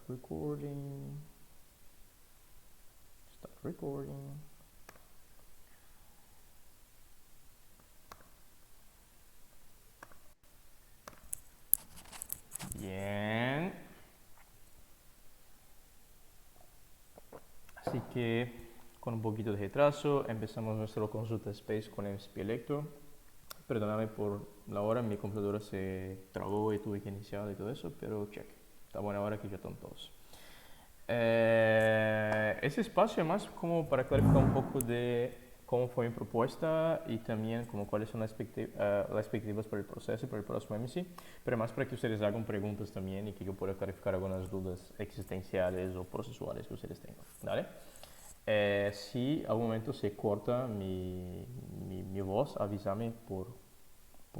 recording. Start recording. Bien. Así que con un poquito de retraso empezamos nuestro consulta space con MCP Electro. Perdóname por la hora, mi computadora se trabó y tuve que iniciar y todo eso, pero check. Está buena hora que ya están todos. Ese espacio es más como para clarificar un poco de cómo fue mi propuesta y también como cuáles son las expectativas para el proceso y para el próximo MC, pero más para que ustedes hagan preguntas también y que yo pueda clarificar algunas dudas existenciales o procesuales que ustedes tengan, ¿vale? Si a algún momento se corta mi voz, avísame por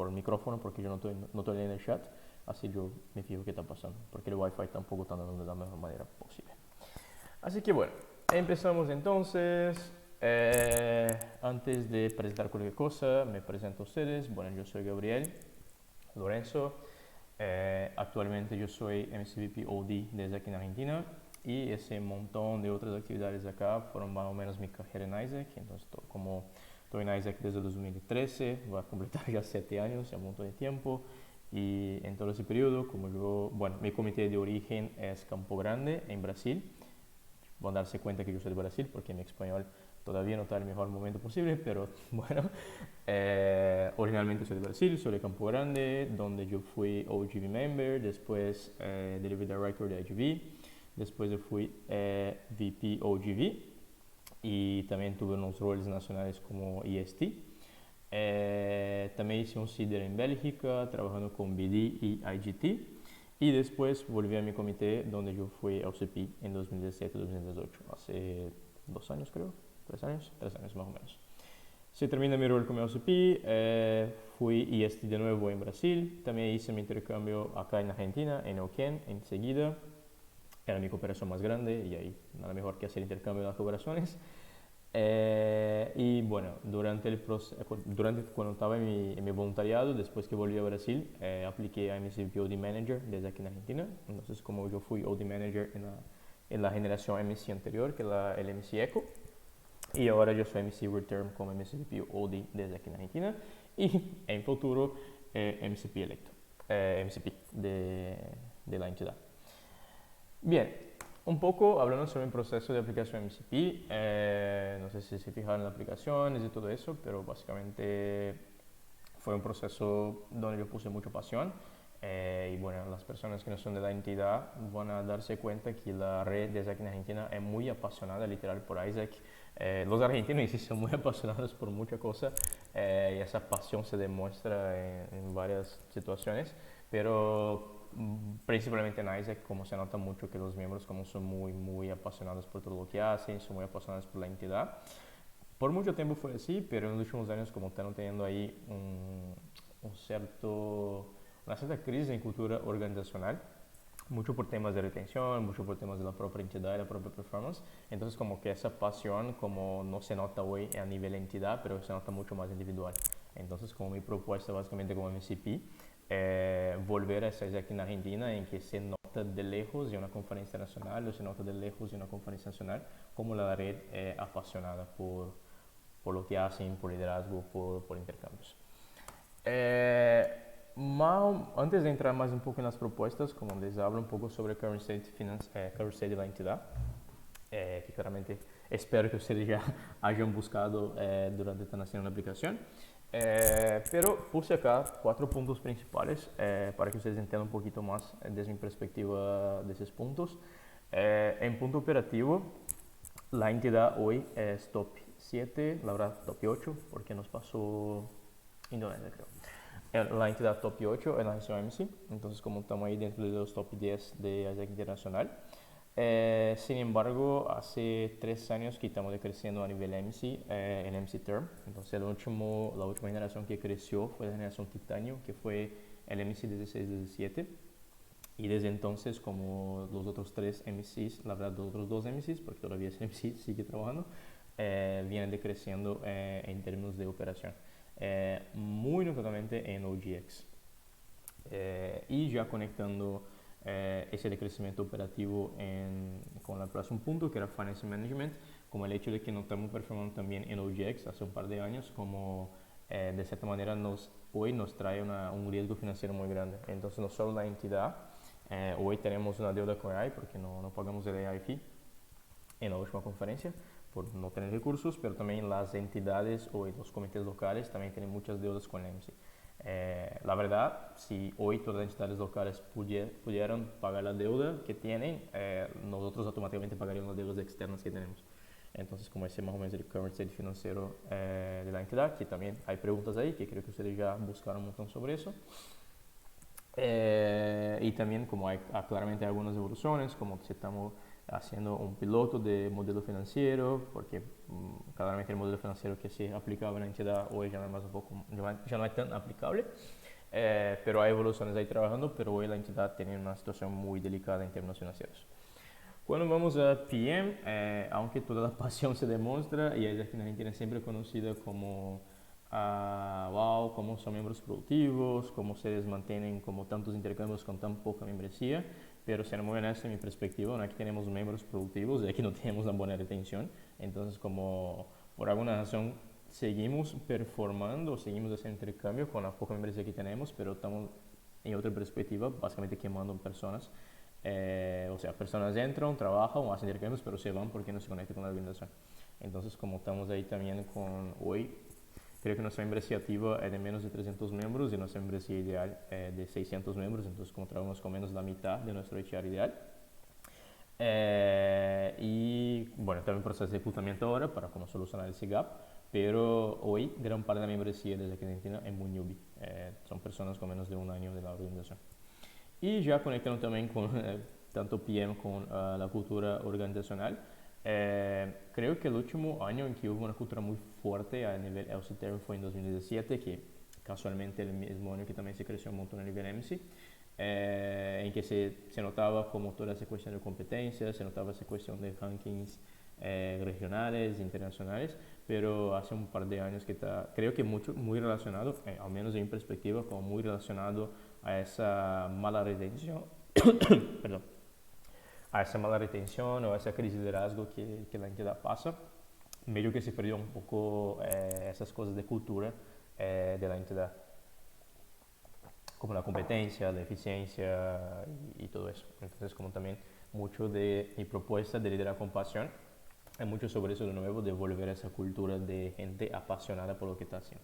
el micrófono porque yo no estoy en el chat, así yo me fijo qué está pasando, porque el wifi tampoco está dando de la mejor manera posible. Así que bueno, empezamos entonces. Antes de presentar cualquier cosa, me presento a ustedes. Bueno, yo soy Gabriel Lorenzo. Actualmente yo soy MCVP OD desde aquí en Argentina y ese montón de otras actividades acá fueron más o menos mi carrera en Isaac. Entonces, como estoy en Isaac desde 2013, voy a completar ya 7 años, ya un montón de tiempo. Y en todo ese periodo, como yo, bueno, mi comité de origen es Campo Grande, en Brasil. Van a darse cuenta que yo soy de Brasil porque mi español todavía no está en el mejor momento posible, pero bueno, originalmente soy de Brasil, soy de Campo Grande, donde yo fui OGV member, después Delivery Director de IGV, después yo fui VP OGV y también tuve unos roles nacionales como EST. También hice un CIDR en Bélgica, trabajando con BD y IGT. Y después volví a mi comité donde yo fui OCP en 2017-2018, hace 2 años creo, 3 años, 3 años más o menos. Se termina mi rol como OCP, fui IST de nuevo en Brasil, también hice mi intercambio acá en Argentina, en Neuquén, enseguida. Era mi cooperación más grande y ahí nada mejor que hacer intercambio de las cooperaciones. Y bueno, durante cuando estaba en mi voluntariado, después que volví a Brasil, apliqué a MCP OD Manager desde aquí en Argentina. Entonces, como yo fui OD Manager en la generación MC anterior, que es el MC Echo, y ahora yo soy MC Return como MCP OD desde aquí en Argentina, y en futuro MCP Electro, MCP de la entidad. Bien, un poco hablando sobre el proceso de aplicación MCP, no sé si se fijaron en las aplicaciones y todo eso, pero básicamente fue un proceso donde yo puse mucha pasión. Y bueno, las personas que no son de la entidad van a darse cuenta que la red de Isaac en Argentina es muy apasionada literal por Isaac. Los argentinos sí son muy apasionados por muchas cosas y esa pasión se demuestra en varias situaciones, pero principalmente en Isaac, como se nota mucho que los miembros como son muy apasionados por todo lo que hacen, son muy apasionados por la entidad. Por mucho tiempo fue así, pero en los últimos años como están teniendo ahí una cierta crisis en cultura organizacional, mucho por temas de retención, mucho por temas de la propia entidad y la propia performance. Entonces como que esa pasión como no se nota hoy a nivel entidad, pero se nota mucho más individual. Entonces como mi propuesta básicamente como MCP, volver a estar aquí en Argentina en que se nota de lejos en una conferencia nacional o se nota de lejos en una conferencia nacional como la red apasionada por lo que hacen, por liderazgo, por intercambios. Antes de entrar más un poco en las propuestas, como les hablo un poco sobre current state de la entidad, que claramente espero que ustedes ya hayan buscado durante están haciendo la aplicación. Pero puse acá 4 puntos principales para que ustedes entiendan un poquito más desde mi perspectiva de esos puntos. En punto operativo, la entidad hoy es top 7, la verdad top 8, porque nos pasó Indonesia creo. La entidad top 8 es la nación MC, entonces como estamos ahí dentro de los top 10 de Isaac Internacional. Sin embargo, hace 3 años que estamos creciendo a nivel MC, en MC Term. Entonces la última generación que creció fue la generación Titanio, que fue el MC 16-17. Y desde entonces, como los otros 3 MCs, la verdad los otros 2 MCs, porque todavía ese MC sigue trabajando, vienen decreciendo en términos de operación. Muy notablemente en OGX. Y ya conectando ese decrecimiento operativo con el próximo punto, que era Finance Management, como el hecho de que no estamos performando también en OGX hace un par de años, como de cierta manera hoy nos trae un riesgo financiero muy grande. Entonces, no solo la entidad, hoy tenemos una deuda con AI porque no pagamos el AI fee en la última conferencia por no tener recursos, pero también las entidades o los comités locales también tienen muchas deudas con el MC. La verdad, si hoy todas las entidades locales pudieran pagar la deuda que tienen, nosotros automáticamente pagaríamos las deudas externas que tenemos. Entonces, como ese más o menos el current state financiero de la entidad, que también hay preguntas ahí, que creo que ustedes ya buscaron un montón sobre eso. Y también como hay claramente algunas evoluciones, como si estamos haciendo un piloto de modelo financiero, porque claramente el modelo financiero que se aplicaba en la entidad hoy ya no es, ya no es tan aplicable, pero hay evoluciones ahí trabajando, pero hoy la entidad tiene una situación muy delicada en términos financieros. Cuando vamos a PM, aunque toda la pasión se demuestra, y es que la Argentina es siempre conocida como wow, cómo son miembros productivos, cómo se mantienen como tantos intercambios con tan poca membresía, pero siendo muy honesto en mi perspectiva, no es que tenemos miembros productivos, es que no tenemos una buena retención, entonces como por alguna razón seguimos performando, seguimos haciendo intercambio con la poca membresía que tenemos, pero estamos en otra perspectiva, básicamente quemando personas. O sea, personas entran, trabajan, hacen intercambios, pero se van porque no se conectan con la organización. Entonces, como estamos ahí también con hoy, creo que nuestra membresía activa es de menos de 300 miembros y nuestra membresía ideal es de 600 miembros, entonces como trabajamos con menos de la mitad de nuestro HR ideal. Y bueno, estamos en proceso de reclutamiento ahora para cómo solucionar ese gap, pero hoy gran parte de la membresía desde aquí en Argentina es muy newbie, son personas con menos de un año de la organización. Y ya conectando también con tanto PM con la cultura organizacional, creo que el último año en que hubo una cultura muy fuerte a nivel LCTR fue en 2017, que casualmente el mismo año que también se creció un montón a nivel MC, en que se notaba como toda esa cuestión de competencias, se notaba esa cuestión de rankings regionales, internacionales, pero hace un par de años que está, creo que muy relacionado, al menos en mi perspectiva, como muy relacionado a esa mala retención, perdón, a esa mala retención o a esa crisis de liderazgo que la entidad pasa, medio que se perdió un poco esas cosas de cultura de la entidad, como la competencia, la eficiencia y todo eso. Entonces, como también mucho de mi propuesta de liderar con pasión, hay mucho sobre eso de nuevo, de volver a esa cultura de gente apasionada por lo que está haciendo.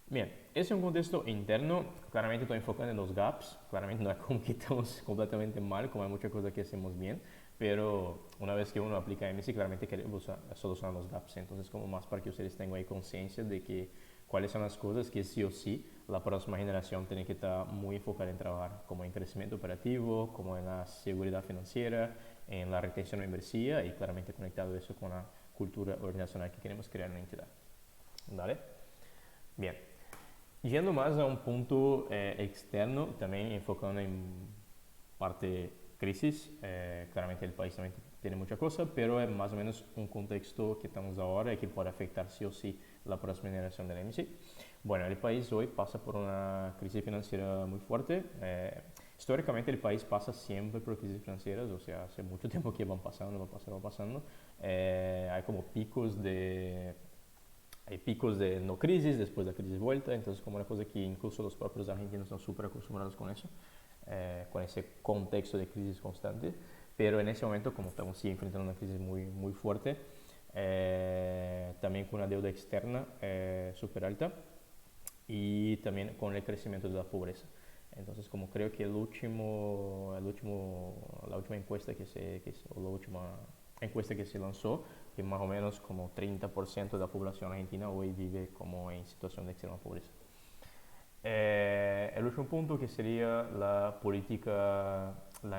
Bien, ese es un contexto interno, claramente estoy enfocando en los gaps, claramente no es como que estamos completamente mal, como hay muchas cosas que hacemos bien, pero una vez que uno aplica MC, claramente queremos solucionar los gaps, entonces como más para que ustedes tengan ahí conciencia de que cuáles son las cosas que sí o sí la próxima generación tiene que estar muy enfocada en trabajar, como en crecimiento operativo, como en la seguridad financiera, en la retención de membresía y claramente conectado eso con la cultura organizacional que queremos crear en la entidad. ¿Vale? Bien. Yendo más a un punto externo, también enfocando en parte crisis, claramente el país también tiene mucha cosa, pero es más o menos un contexto que estamos ahora y que puede afectar sí o sí la próxima generación del MC. Bueno, el país hoy pasa por una crisis financiera muy fuerte. Históricamente el país pasa siempre por crisis financieras, o sea, hace mucho tiempo que van pasando. Hay como hay picos de no crisis, después de la crisis vuelta, entonces como una cosa que incluso los propios argentinos están súper acostumbrados con eso, con ese contexto de crisis constante, pero en ese momento como estamos sí enfrentando una crisis muy fuerte, también con una deuda externa súper alta y también con el crecimiento de la pobreza. Entonces, como creo que la última encuesta la última encuesta que se lanzó, que más o menos como 30% de la población argentina hoy vive como en situación de extrema pobreza. El último punto que sería la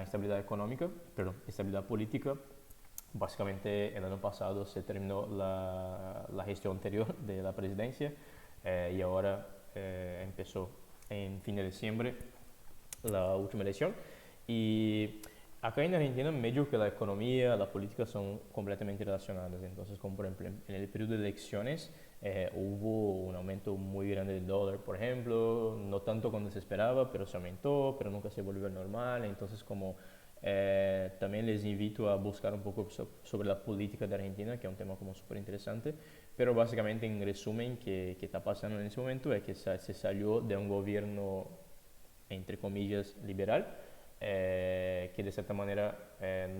estabilidad económica, perdón, estabilidad política. Básicamente el año pasado se terminó la gestión anterior de la presidencia y ahora empezó en fin de diciembre la última elección y Acá en Argentina, medio que la economía, la política son completamente relacionadas. Entonces, como por ejemplo, en el periodo de elecciones hubo un aumento muy grande del dólar, por ejemplo, no tanto cuando se esperaba, pero se aumentó, pero nunca se volvió al normal. Entonces, como también les invito a buscar un poco sobre la política de Argentina, que es un tema como súper interesante. Pero básicamente, en resumen, que está pasando en ese momento es que se salió de un gobierno, entre comillas, liberal, que de cierta manera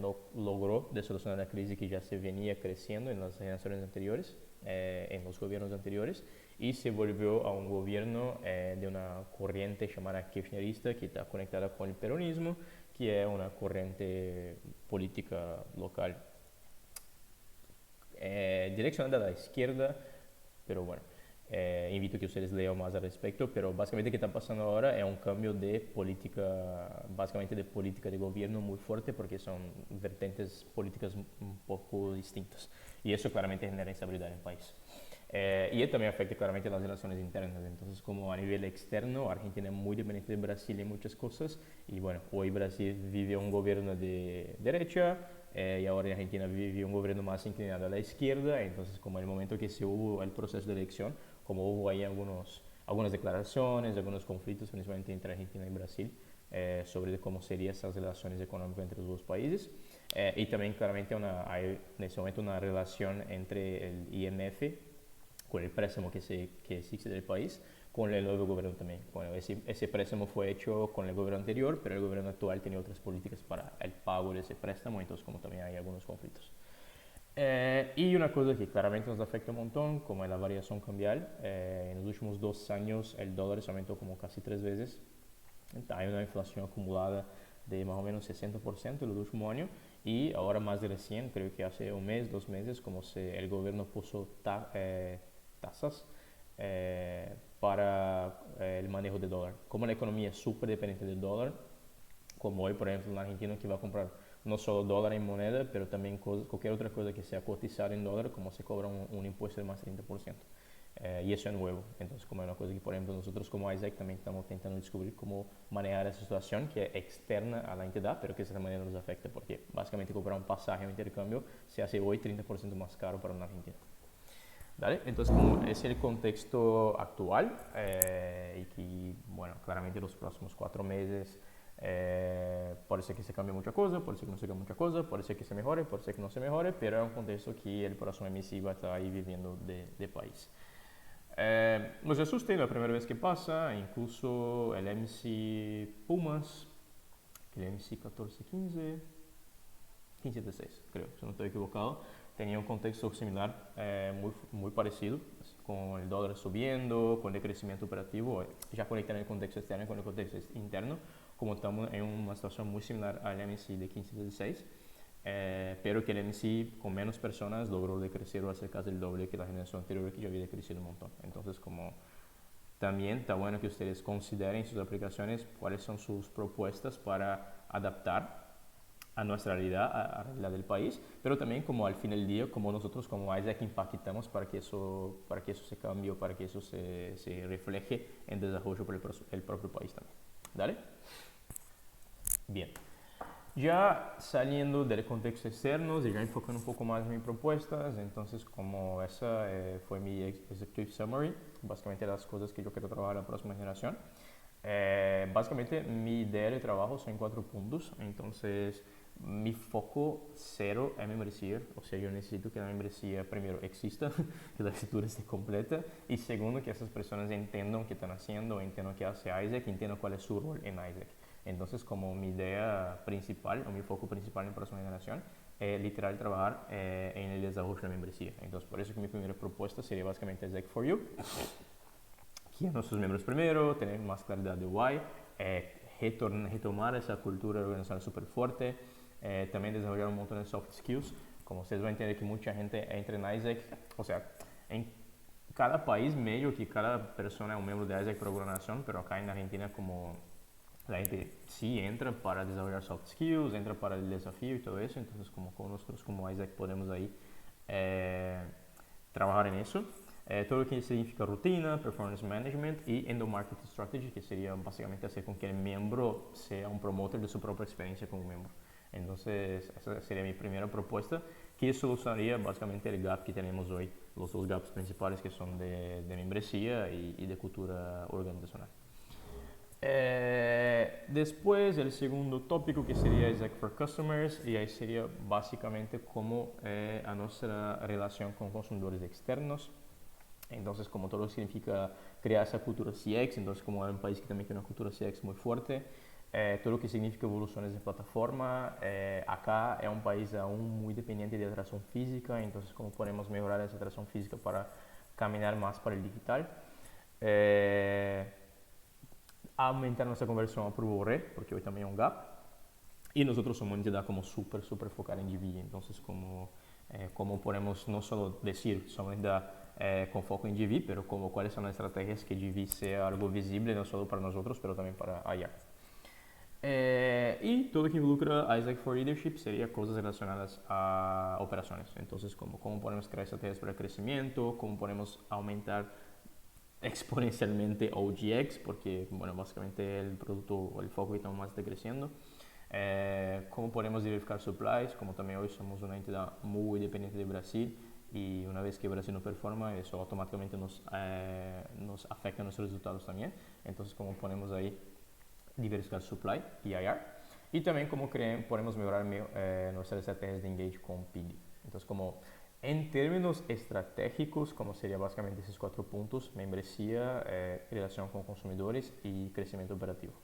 no logró de solucionar la crisis que ya se venía creciendo en las generaciones anteriores, en los gobiernos anteriores, y se volvió a un gobierno de una corriente llamada kirchnerista, que está conectada con el peronismo, que es una corriente política local direccionada a la izquierda, pero bueno, invito a que ustedes lean más al respecto, pero básicamente lo que está pasando ahora es un cambio de política, básicamente de política de gobierno muy fuerte, porque son vertientes políticas un poco distintas, y eso claramente genera instabilidad en el país. Y también afecta claramente las relaciones internas. Entonces, como a nivel externo, Argentina es muy dependiente de Brasil en muchas cosas. Y bueno, hoy Brasil vive un gobierno de derecha, y ahora Argentina vive un gobierno más inclinado a la izquierda. Entonces, como en el momento que se hubo el proceso de elección, como hubo ahí algunas declaraciones, algunos conflictos, principalmente entre Argentina y Brasil, sobre cómo serían esas relaciones económicas entre los dos países. Y también claramente hay en ese momento una relación entre el IMF, con el préstamo que existe del país, con el nuevo gobierno también. Bueno, ese préstamo fue hecho con el gobierno anterior, pero el gobierno actual tenía otras políticas para el pago de ese préstamo, entonces como también hay algunos conflictos. Y una cosa que claramente nos afecta un montón, como es la variación cambial. En los últimos 2 años el dólar se aumentó como casi 3 veces. Hay una inflación acumulada de más o menos 60% en el último año, y ahora más de recién, creo que hace un mes, 2 meses, como el gobierno puso tasas para el manejo del dólar. Como la economía es súper dependiente del dólar, como hoy, por ejemplo, un argentino que va a comprar no solo dólar en moneda, pero también cualquier otra cosa que sea cotizada en dólar, como se cobra un impuesto de más 30%. Y eso es nuevo. Entonces, como es una cosa que, por ejemplo, nosotros como Isaac también estamos intentando descubrir cómo manejar esa situación que es externa a la entidad, pero que de esa manera nos afecta, porque básicamente comprar un pasaje o intercambio se hace hoy 30% más caro para un argentino. ¿Vale? Entonces, como es el contexto actual, y que, bueno, claramente los próximos 4 meses puede ser que se cambie mucha cosa, puede ser que no se cambie mucha cosa, puede ser que se mejore, puede ser que no se mejore, pero es un contexto que el próximo MC va a estar ahí viviendo de país. No se asusten la primera vez que pasa, incluso el MC Pumas, el MC 14-15, 15-16, creo, si no estoy equivocado, tenía un contexto similar, muy parecido, con el dólar subiendo, con el crecimiento operativo, ya conectando el contexto externo con el contexto interno, como estamos en una situación muy similar al MC de 15-16, pero que el MC con menos personas logró decrecer cerca del doble que la generación anterior, que ya había crecido un montón. Entonces, como también está bueno que ustedes consideren sus aplicaciones, cuáles son sus propuestas para adaptar a nuestra realidad, a la realidad del país, pero también como al fin del día, como nosotros como Isaac impactamos para que eso se cambie, para que eso se refleje en desarrollo por el propio país también. ¿Dale? Bien. Ya saliendo del contexto externo y ya enfocando un poco más en mis propuestas, entonces como esa fue mi Executive Summary, básicamente las cosas que yo quiero trabajar en la próxima generación. Básicamente mi idea de trabajo son 4 puntos, entonces mi foco cero es membresía, o sea, yo necesito que la membresía primero exista, que la escritura esté completa, y segundo, que esas personas entiendan qué están haciendo, entiendan qué hace Isaac, entiendan cuál es su rol en Isaac. Entonces, como mi idea principal, o mi foco principal en la próxima generación, es literal trabajar en el desarrollo de la membresía. Entonces, por eso que mi primera propuesta sería básicamente Isaac for You, que a nuestros miembros primero, tener más claridad de why, retomar esa cultura organizacional súper fuerte, también desarrollar un montón de soft skills. Como ustedes van a entender que mucha gente entra en Isaac, o sea, en cada país medio que cada persona es un miembro de Isaac por programación, pero acá en Argentina como la gente sí entra para desarrollar soft skills, entra para el desafío y todo eso, entonces como con nosotros como Isaac podemos ahí trabajar en eso. Todo lo que significa rutina, performance management y endomarketing strategy, que sería básicamente hacer con que el miembro sea un promotor de su propia experiencia como miembro. Entonces, esa sería mi primera propuesta, que solucionaría básicamente el gap que tenemos hoy, los dos gaps principales que son de membresía y de cultura organizacional. Después, el segundo tópico que sería Exact for Customers, y ahí sería básicamente cómo a nuestra relación con consumidores externos. Entonces, como todo significa crear esa cultura CX, entonces como es un país que también tiene una cultura CX muy fuerte, todo lo que significa evoluciones de plataforma, acá es un país aún muy dependiente de atracción física, entonces cómo podemos mejorar esa atracción física para caminar más para el digital. Aumentar nuestra conversión a prueba red, porque hoy también hay un gap. Y nosotros somos una entidad como súper focada en GV, entonces como podemos no solo decir, somos una entidad con foco en GV, pero como cuáles son las estrategias que GV sea algo visible no solo para nosotros, pero también para allá. Y todo lo que involucra Isaac for Leadership sería cosas relacionadas a operaciones. Entonces, cómo podemos crear estrategias para el crecimiento, cómo podemos aumentar exponencialmente OGX, porque, bueno, básicamente el producto, el foco que estamos más está creciendo. Cómo podemos diversificar supplies, como también hoy somos una entidad muy dependiente de Brasil y una vez que Brasil no performa, eso automáticamente nos afecta a nuestros resultados también. Entonces, cómo ponemos ahí diversificar supply y IR. Y también cómo podemos mejorar nuestras estrategias de engage con PD. Entonces, como en términos estratégicos, como sería básicamente esos 4 puntos: membresía, relación con consumidores y crecimiento operativo.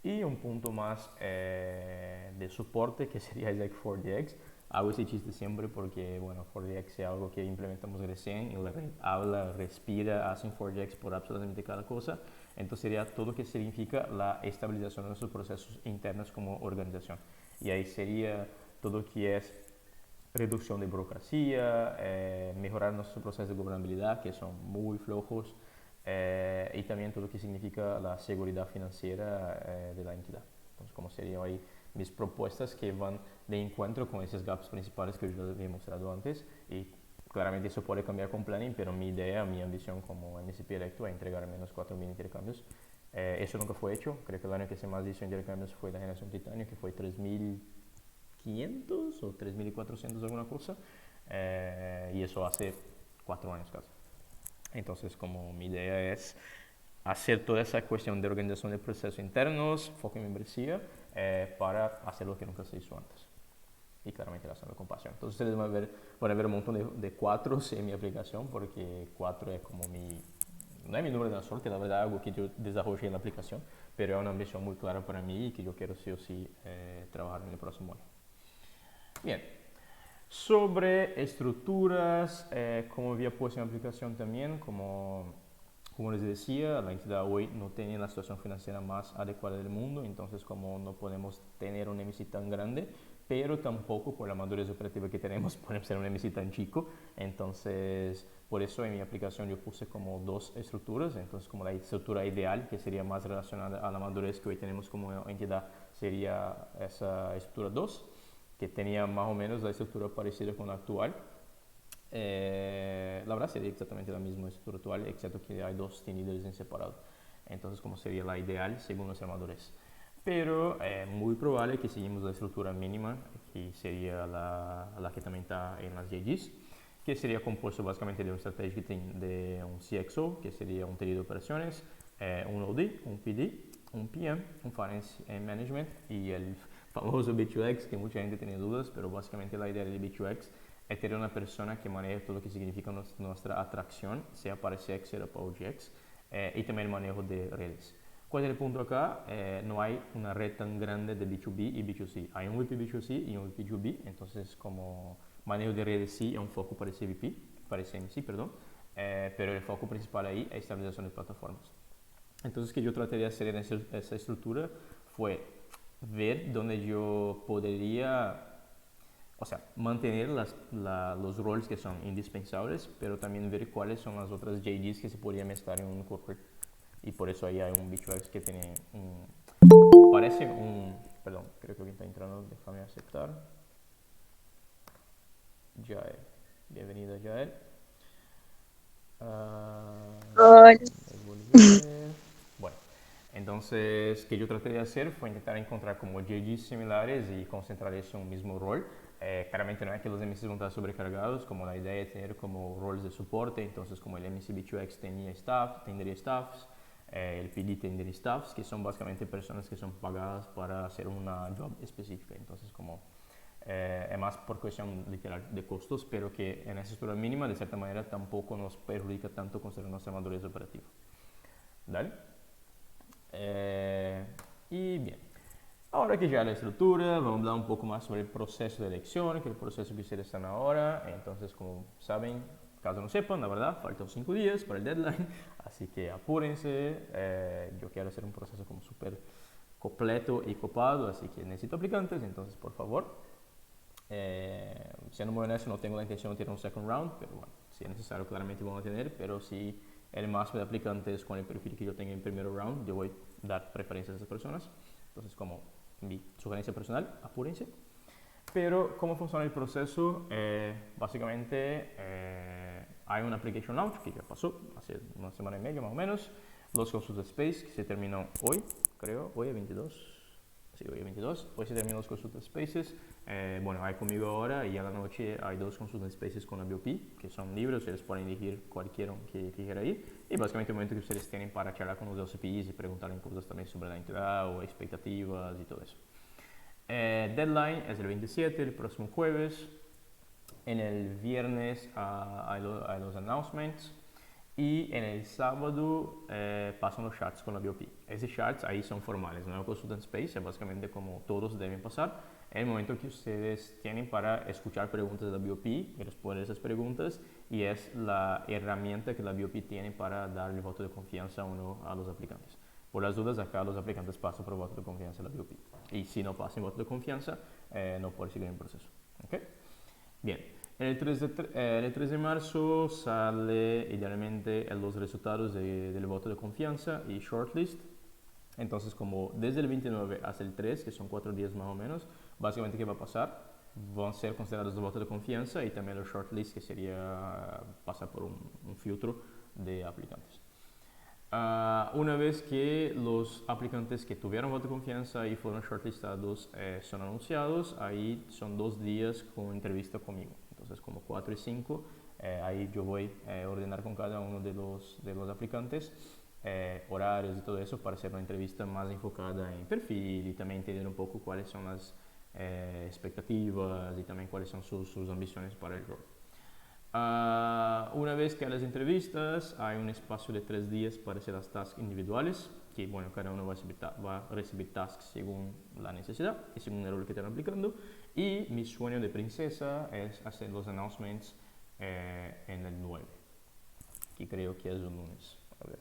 Y un punto más de soporte, que sería Isaac 4DX. Hago ese chiste siempre porque, bueno, 4DX es algo que implementamos recién y la red habla, respira, hacen 4DX por absolutamente cada cosa. Entonces sería todo lo que significa la estabilización de nuestros procesos internos como organización. Y ahí sería todo lo que es reducción de burocracia, mejorar nuestros procesos de gobernabilidad, que son muy flojos, y también todo lo que significa la seguridad financiera de la entidad. Entonces, como serían ahí mis propuestas que van de encuentro con esos gaps principales que yo les he mostrado antes, y claramente eso puede cambiar con planning, pero mi idea, mi ambición como MCP electo es entregar al menos 4.000 intercambios. Eso nunca fue hecho, creo que el año que se más hizo intercambios fue la generación Titanio, que fue 3.500 o 3.400 alguna cosa, y eso hace 4 años casi. Entonces, como mi idea es hacer toda esa cuestión de organización de procesos internos, foco en membresía, para hacer lo que nunca se hizo antes. Y claramente haciendo con pasión. Entonces ustedes van a ver un montón de 4 en mi aplicación, porque 4 es como no es mi número de la suerte, la verdad, algo que yo desarrollé en la aplicación, pero es una ambición muy clara para mí y que yo quiero sí o sí trabajar en el próximo año. Bien, sobre estructuras, como había puesto en la aplicación también, como les decía, la entidad hoy no tiene la situación financiera más adecuada del mundo, entonces como no podemos tener un MC tan grande, pero tampoco por la madurez operativa que tenemos podemos ser un MC tan chico. Entonces, por eso en mi aplicación yo puse como 2 estructuras. Entonces, como la estructura ideal, que sería más relacionada a la madurez que hoy tenemos como entidad, sería esa estructura 2, que tenía más o menos la estructura parecida con la actual. La verdad sería exactamente la misma estructura actual, excepto que hay 2 team leaders en separado. Entonces, como sería la ideal según nuestra madurez. Pero es muy probable que seguimos la estructura mínima, que sería la que también está en las JGs, que sería compuesto básicamente de un strategic team, de un CXO, que sería un team de operaciones, un OD, un PD, un PM, un Finance and Management y el famoso B2X, que mucha gente tiene dudas, pero básicamente la idea del B2X es tener una persona que maneje todo lo que significa nuestra atracción, sea para CX, sea para OGX, y también el manejo de redes. ¿Cuál es el punto acá? No hay una red tan grande de B2B y B2C. Hay un VP B2C y un VP B2B, entonces como manejo de redes sí es un foco para CVP, para CMC, perdón, pero el foco principal ahí es estabilización de plataformas. Entonces, que yo traté de hacer en esa estructura fue ver dónde yo podría, o sea, mantener los roles que son indispensables, pero también ver cuáles son las otras JDs que se podrían mezclar en un corporate. Y por eso ahí hay un B2X que tiene parece perdón, creo que alguien está entrando, déjame aceptar. Jael, bienvenido Jael. Hola. Déjame volver. Bueno, Entonces, que yo traté de hacer fue intentar encontrar como JDs similares y concentrar eso en un mismo rol. Claramente no es que los MCs van a estar sobrecargados, como la idea es tener como roles de soporte, entonces como el MC B2X tendría staffs, el PD tendría staffs, que son básicamente personas que son pagadas para hacer una job específica. Entonces como es más por cuestión literal de costos, pero que en esa estructura mínima de cierta manera tampoco nos perjudica tanto considerar nuestra madurez operativa. ¿Dale? Y bien, ahora que ya la estructura, vamos a hablar un poco más sobre el proceso de elección, que es el proceso que ustedes están ahora. Entonces, como saben, caso no sepan, la verdad, faltan 5 días para el deadline, así que apúrense. Yo quiero hacer un proceso como súper completo y copado, así que necesito aplicantes, entonces por favor. Siendo muy honesto, no tengo la intención de tener un second round, pero bueno, si es necesario, claramente vamos a tener, pero si el máximo de aplicantes con el perfil que yo tenga en primer round, yo voy a dar preferencia a esas personas. Entonces, como mi sugerencia personal, apúrense. Pero, ¿cómo funciona el proceso? Básicamente, hay un application launch que ya pasó hace una semana y media más o menos. Los cursos de Space que se terminó hoy, creo, hoy es 22. Sí, hoy es 22. Hoy se terminan los Consultant Spaces. Bueno, hay conmigo ahora y a la noche hay 2 Consultant Spaces con la BOP, que son libres, ustedes pueden elegir cualquiera que quiera ir. Y básicamente el momento que ustedes tienen para charlar con los LCPs y preguntarle cosas también sobre la entrada o expectativas y todo eso. Deadline es el 27, el próximo jueves. En el viernes hay los announcements. Y en el sábado pasan los charts con la BOP. Esos charts ahí son formales, no es Consultant Space, es básicamente como todos deben pasar. En el momento que ustedes tienen para escuchar preguntas de la BOP y responder esas preguntas, y es la herramienta que la BOP tiene para darle voto de confianza o no a los aplicantes. Por las dudas, acá los aplicantes pasan por voto de confianza a la BOP. Y si no pasan voto de confianza, no pueden seguir el proceso. ¿Okay? Bien. El 3 de marzo sale idealmente los resultados del voto de confianza y shortlist. Entonces, como desde el 29 hasta el 3, que son 4 días más o menos, básicamente ¿qué va a pasar? Van a ser considerados los votos de confianza y también los shortlist, que sería pasar por un filtro de aplicantes. Una vez que los aplicantes que tuvieron voto de confianza y fueron shortlistados son anunciados, ahí son 2 días con entrevista conmigo. Entonces, como 4 y 5, ahí yo voy a ordenar con cada uno de los aplicantes horarios y todo eso para hacer una entrevista más enfocada en perfil y también entender un poco cuáles son las expectativas y también cuáles son sus ambiciones para el rol. Una vez que hay las entrevistas, hay un espacio de 3 días para hacer las tasks individuales, que bueno, cada uno va a recibir tasks según la necesidad y según el rol que están aplicando. Y mi sueño de princesa es hacer los announcements en el 9, que creo que es un lunes. A ver.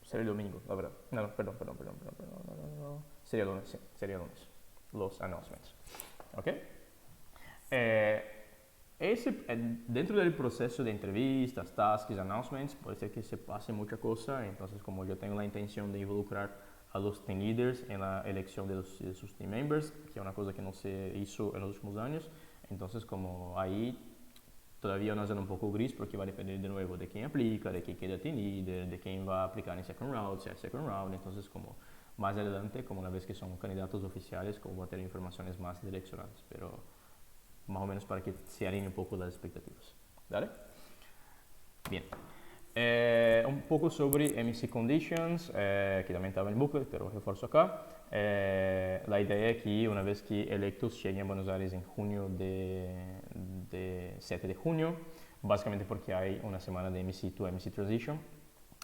Sería el domingo, la verdad. No, perdón. Sería el lunes, sí, sería el lunes. Los announcements. ¿Ok? Dentro del proceso de entrevistas, tasks, announcements, puede ser que se pase mucha cosa. Entonces, como yo tengo la intención de involucrar a los team leaders en la elección de sus team members, que es una cosa que no se hizo en los últimos años, entonces como ahí todavía una zona un poco gris porque va a depender de nuevo de quién aplica, de quién queda team leader, de quién va a aplicar en second round, si hay second round. Entonces, como más adelante, como una vez que son candidatos oficiales, como va a tener informaciones más direccionadas, pero más o menos para que se alineen un poco las expectativas. ¿Dale? Bien. Un poco sobre MC Conditions, que también estaba en el booklet, pero refuerzo acá. La idea es que una vez que electos lleguen a Buenos Aires en junio de 7 de junio, básicamente porque hay una semana de MC to MC Transition.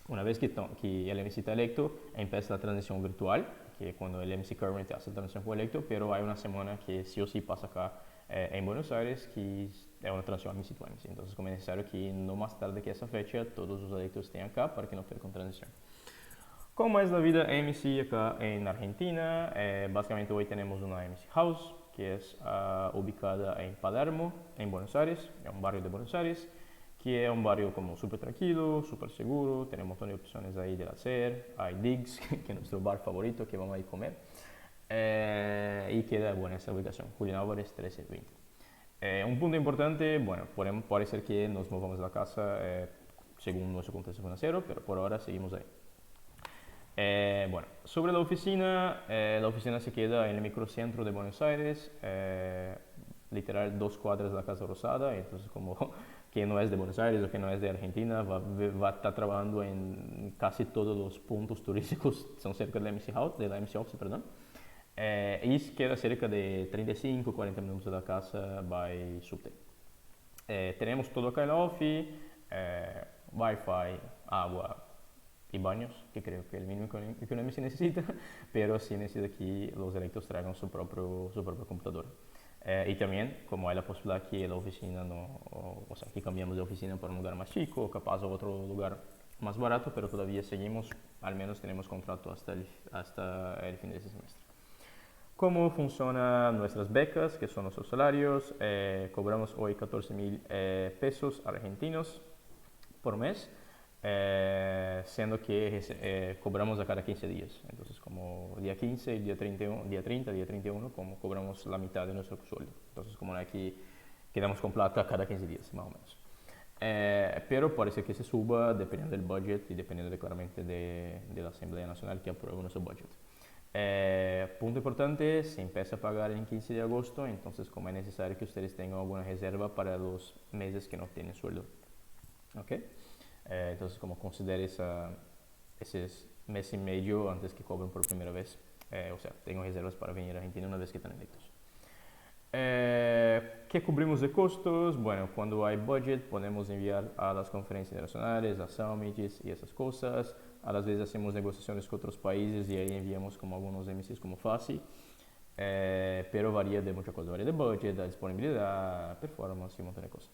Una vez que el MC está electo, empieza la transición virtual, que es cuando el MC current hace la transición con electo, pero hay una semana que sí o sí pasa acá en Buenos Aires, que es una transición MC to MC. Entonces, como es necesario que no más tarde que esa fecha, todos los electos estén acá para que no percan transición. ¿Cómo es la vida MC acá en Argentina? Básicamente hoy tenemos una MC House, que es ubicada en Palermo, en Buenos Aires, en un barrio de Buenos Aires, que es un barrio como súper tranquilo, súper seguro. Tenemos un montón de opciones ahí de hacer. Hay Digs, que es nuestro bar favorito, que vamos a ir a comer. Y queda buena esa ubicación, Julián Álvarez 1320. Un punto importante, bueno, puede ser que nos movamos de la casa según nuestro contexto financiero, pero por ahora seguimos ahí. Bueno, sobre la oficina se queda en el microcentro de Buenos Aires, literal 2 cuadras de la Casa Rosada, entonces como quien no es de Buenos Aires o que no es de Argentina va a estar trabajando en casi todos los puntos turísticos, son cerca de la MC Office, perdón. Y queda cerca de 35-40 minutos de la casa by subte. Tenemos todo acá en la OFI, wifi, agua y baños, que creo que es el mínimo que una MC necesita, pero sí necesita que los electos traigan su propio computador. Y también, como hay la posibilidad que la oficina o sea, que cambiamos de oficina para un lugar más chico, capaz a otro lugar más barato, pero todavía seguimos, al menos tenemos contrato hasta el fin de ese semestre. ¿Cómo funcionan nuestras becas, que son nuestros salarios? Cobramos hoy 14.000 pesos argentinos por mes, siendo que cobramos a cada 15 días. Entonces, como día 15, día 31, día 30, día 31, como cobramos la mitad de nuestro sueldo. Entonces, como aquí quedamos con plata cada 15 días, más o menos. Pero parece que se suba dependiendo del budget y dependiendo claramente de la Asamblea Nacional que apruebe nuestro budget. Punto importante, se empieza a pagar en 15 de agosto, entonces como es necesario que ustedes tengan alguna reserva para los meses que no tienen sueldo. ¿Ok? Entonces como considere ese mes y medio antes que cobren por primera vez. O sea, tengo reservas para venir a Argentina una vez que están electos. ¿Qué cubrimos de costos? Bueno, cuando hay budget podemos enviar a las conferencias internacionales, a summits y esas cosas. A las veces hacemos negociaciones con otros países y ahí enviamos como algunos MCs como FASI. Pero varía de muchas cosas, varía de budget, de disponibilidad, performance y un montón de cosas.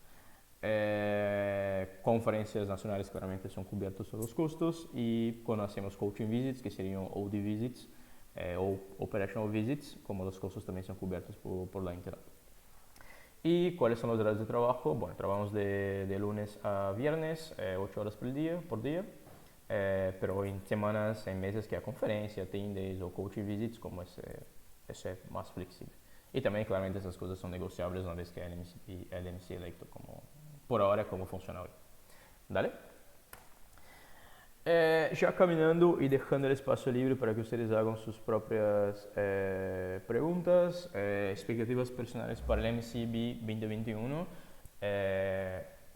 Conferencias nacionales claramente son cubiertos todos los costos y cuando hacemos coaching visits, que serían OD visits, o operational visits, como los costos también son cubiertos por la entidad. ¿Y cuáles son los horarios de trabajo? Bueno, trabajamos de lunes a viernes, 8 horas por día, pero en semanas, en meses que hay conferencia, team days o coaching visits, como es más flexible. Y también claramente esas cosas son negociables una vez que el MC electo, como por ahora, como funciona hoy. ¿Dale? Ya caminando y dejando el espacio libre para que ustedes hagan sus propias preguntas, expectativas personales para el MCB 2021.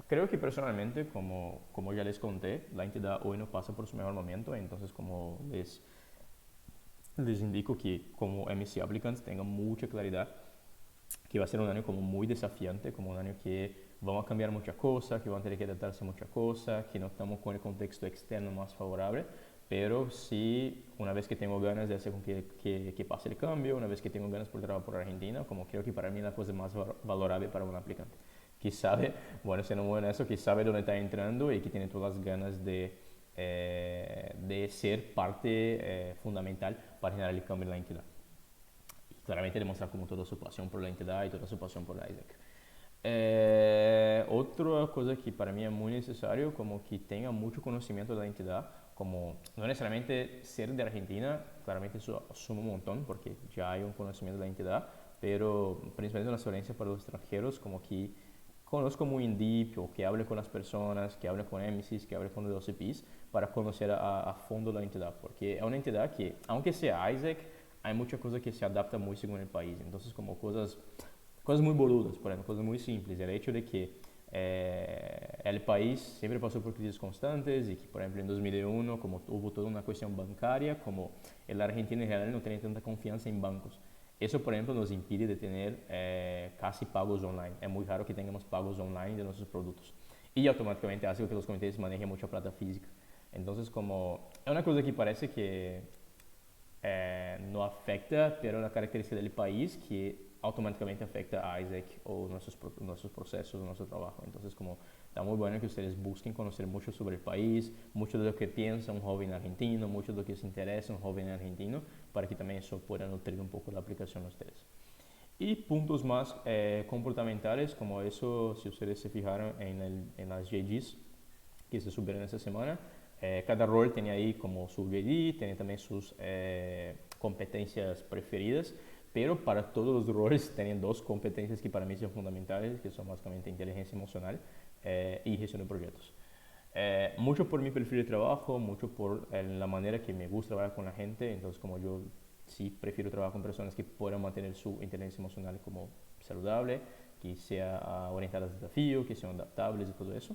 Creo que personalmente, como ya les conté, la entidad hoy no pasa por su mejor momento, entonces como les indico que como MC applicants tengan mucha claridad que va a ser un año como muy desafiante, como un año que vamos a cambiar muchas cosas, que van a tener que adaptarse a muchas cosas, que no estamos con el contexto externo más favorable, pero sí, una vez que tengo ganas de hacer con que pase el cambio, una vez que tengo ganas por trabajar por Argentina, como creo que para mí es la cosa más valorable para un aplicante, que sabe, bueno, si no mueve en eso, que sabe dónde está entrando y que tiene todas las ganas de ser parte fundamental para generar el cambio en la entidad. Claramente demostrar como toda su pasión por la entidad y toda su pasión por la ISEC. Otra cosa que para mí es muy necesario, como que tenga mucho conocimiento de la entidad, como no necesariamente ser de Argentina, claramente eso suma un montón porque ya hay un conocimiento de la entidad, pero principalmente una experiencia para los extranjeros, como que conozco muy en deep, o que hable con las personas, que hable con MCs, que hable con los OCPs, para conocer a fondo la entidad, porque es una entidad que, aunque sea ISEC, hay mucha cosa que se adapta muy según el país, entonces como cosas muy boludas, por ejemplo, cosas muy simples, el hecho de que el país siempre pasó por crisis constantes y que, por ejemplo, en 2001, como hubo toda una cuestión bancaria, como el argentino en general no tenía tanta confianza en bancos. Eso, por ejemplo, nos impide de tener casi pagos online. Es muy raro que tengamos pagos online de nuestros productos. Y automáticamente hace que los comités manejen mucha plata física. Entonces, como es una cosa que parece que no afecta, pero es una característica del país que automáticamente afecta a ISEC o nuestros procesos, nuestro trabajo. Entonces, como está muy bueno que ustedes busquen conocer mucho sobre el país, mucho de lo que piensa un joven argentino, mucho de lo que se interesa un joven argentino, para que también eso pueda nutrir un poco la aplicación de ustedes. Y puntos más comportamentales, como eso, si ustedes se fijaron en las JGs que se subieron esta semana, cada rol tiene ahí como su JD, tiene también sus competencias preferidas, pero para todos los roles tienen dos competencias que para mí son fundamentales, que son básicamente inteligencia emocional y gestión de proyectos. Mucho por mi perfil de trabajo, mucho por la manera que me gusta trabajar con la gente, entonces como yo sí prefiero trabajar con personas que puedan mantener su inteligencia emocional como saludable, que sea orientada a desafíos, que sean adaptables y todo eso.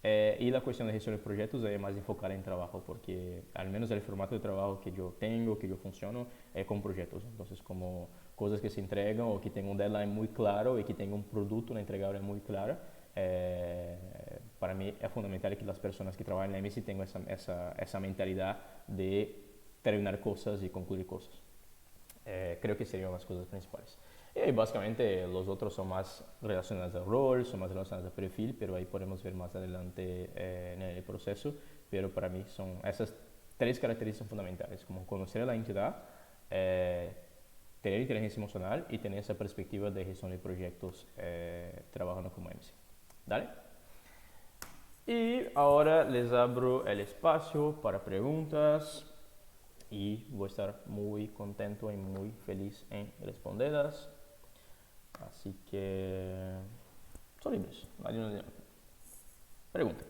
Y la cuestión de gestión de proyectos es más enfocada en trabajo, porque al menos el formato de trabajo que yo tengo, que yo funciono, es con proyectos. Entonces, como cosas que se entregan o que tengan un deadline muy claro y que tengan un producto, una entregable muy clara, para mí es fundamental que las personas que trabajan en la MC tengan esa mentalidad de terminar cosas y concluir cosas. Creo que serían las cosas principales. Y básicamente los otros son más relacionados al rol, son más relacionados al perfil, pero ahí podemos ver más adelante en el proceso. Pero para mí son esas tres características fundamentales, como conocer a la entidad, tener inteligencia emocional y tener esa perspectiva de gestión de proyectos trabajando como MC. ¿Dale? Y ahora les abro el espacio para preguntas y voy a estar muy contento y muy feliz en responderlas. Así que son libres. Pregunta.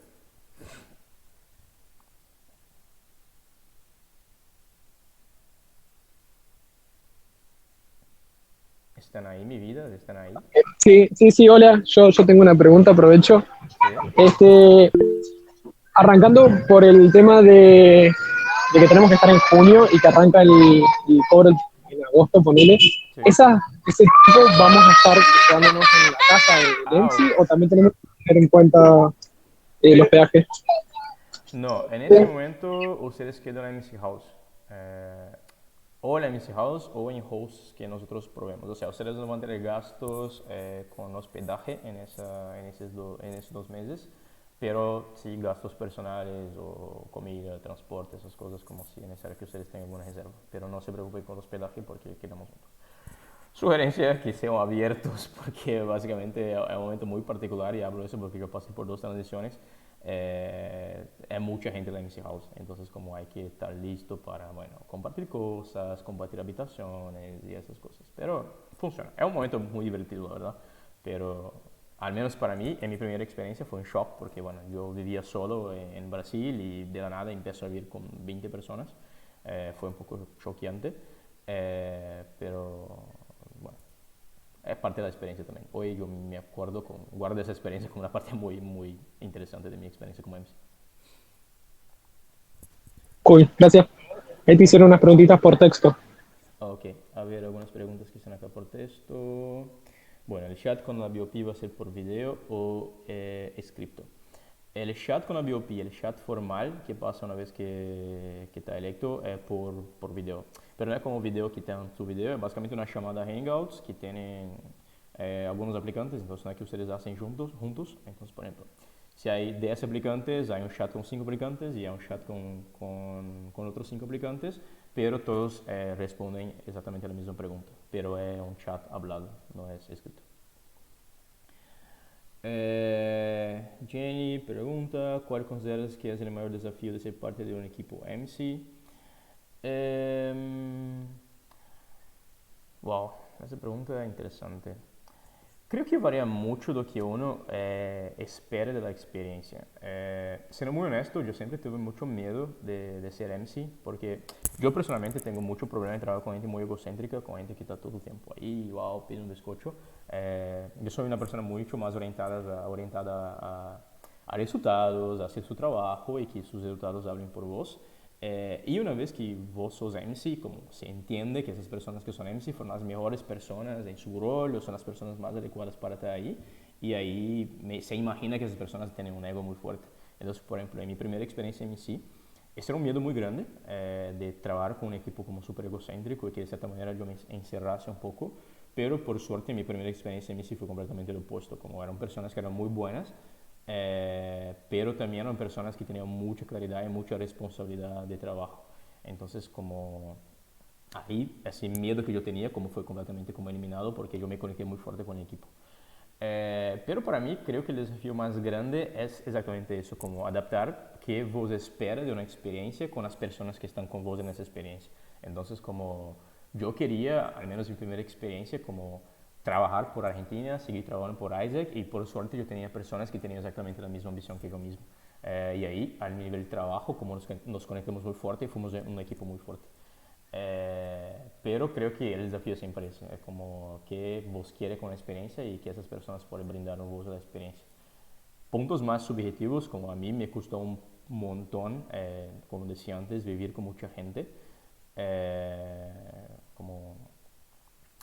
¿Están ahí, mi vida? ¿Están ahí? Sí, sí, sí, hola, yo tengo una pregunta, aprovecho. Sí. Este, Arrancando por el tema de que tenemos que estar en junio y que arranca el cobro en agosto, ponele. Sí. ¿Ese tiempo vamos a estar quedándonos en la casa de Ah, Lenzi o también tenemos que tener en cuenta los peajes? no, en ese momento ustedes quedan en MC House. Eh, o en MC House o en hosts que nosotros proveemos. O sea, ustedes no van a tener gastos con hospedaje en esos 2 meses, pero sí gastos personales o comida, transporte, esas cosas como si es necesario que ustedes tengan alguna reserva. Pero no se preocupen con el hospedaje porque quedamos juntos. Sugerencia que sean abiertos porque básicamente es un momento muy particular y hablo de eso porque yo pasé por 2 transiciones. Hay mucha gente en la MC House, entonces como hay que estar listo para, bueno, compartir cosas, compartir habitaciones y esas cosas. Pero funciona, es un momento muy divertido, la verdad. Pero al menos para mí, en mi primera experiencia fue un shock porque, bueno, yo vivía solo en Brasil y de la nada empecé a vivir con 20 personas. Fue un poco choqueante, pero bueno, es parte de la experiencia también. Hoy yo me acuerdo, guardo esa experiencia como una parte muy, muy interesante de mi experiencia como MC. Cool, gracias. Ahí te hicieron unas preguntitas por texto. Ok, a ver algunas preguntas que están acá por texto. Bueno, el chat con la BOP va a ser por video o escrito. El chat con la BOP, el chat formal que pasa una vez que está electo es por video. Pero no es como video que está en tu video, es básicamente una llamada Hangouts que tienen algunos aplicantes, entonces no es que ustedes hacen juntos. Entonces, por ejemplo, si hay 10 aplicantes, hay un chat con 5 aplicantes y hay un chat con otros 5 aplicantes, pero todos responden exactamente a la misma pregunta. Pero es un chat hablado, no es escrito. Jenny pregunta, ¿cuál consideras que es el mayor desafío de ser parte de un equipo MC? Wow, esa pregunta es interesante. Creo que varía mucho lo que uno espera de la experiencia. Siendo muy honesto, yo siempre tuve mucho miedo de ser MC, porque yo personalmente tengo mucho problema de trabajar con gente muy egocéntrica, con gente que está todo el tiempo ahí, wow, pide un bizcocho. Yo soy una persona mucho más orientada a resultados, a hacer su trabajo y que sus resultados hablen por vos. Y una vez que vos sos MC, como se entiende que esas personas que son MC fueron las mejores personas en su rol o son las personas más adecuadas para estar ahí, y ahí se imagina que esas personas tienen un ego muy fuerte. Entonces, por ejemplo, en mi primera experiencia en MC, ese era un miedo muy grande de trabajar con un equipo como súper egocéntrico y que de cierta manera yo me encerrase un poco, pero por suerte mi primera experiencia en MC fue completamente lo opuesto, como eran personas que eran muy buenas, pero también eran personas que tenían mucha claridad y mucha responsabilidad de trabajo. Entonces, como ahí, ese miedo que yo tenía, como fue completamente como eliminado, porque yo me conecté muy fuerte con el equipo. Pero para mí creo que el desafío más grande es exactamente eso, como adaptar qué vos espera de una experiencia con las personas que están con vos en esa experiencia. Entonces, como yo quería, al menos en primera experiencia, como trabajar por Argentina, seguir trabajando por Isaac y por suerte yo tenía personas que tenían exactamente la misma ambición que yo mismo. Y ahí, al nivel de trabajo, como nos conectamos muy fuerte, fuimos un equipo muy fuerte. Pero creo que el desafío siempre es como que vos quieres con la experiencia y que esas personas pueden brindar a vos la experiencia. Puntos más subjetivos, como a mí me costó un montón, como decía antes, vivir con mucha gente. Como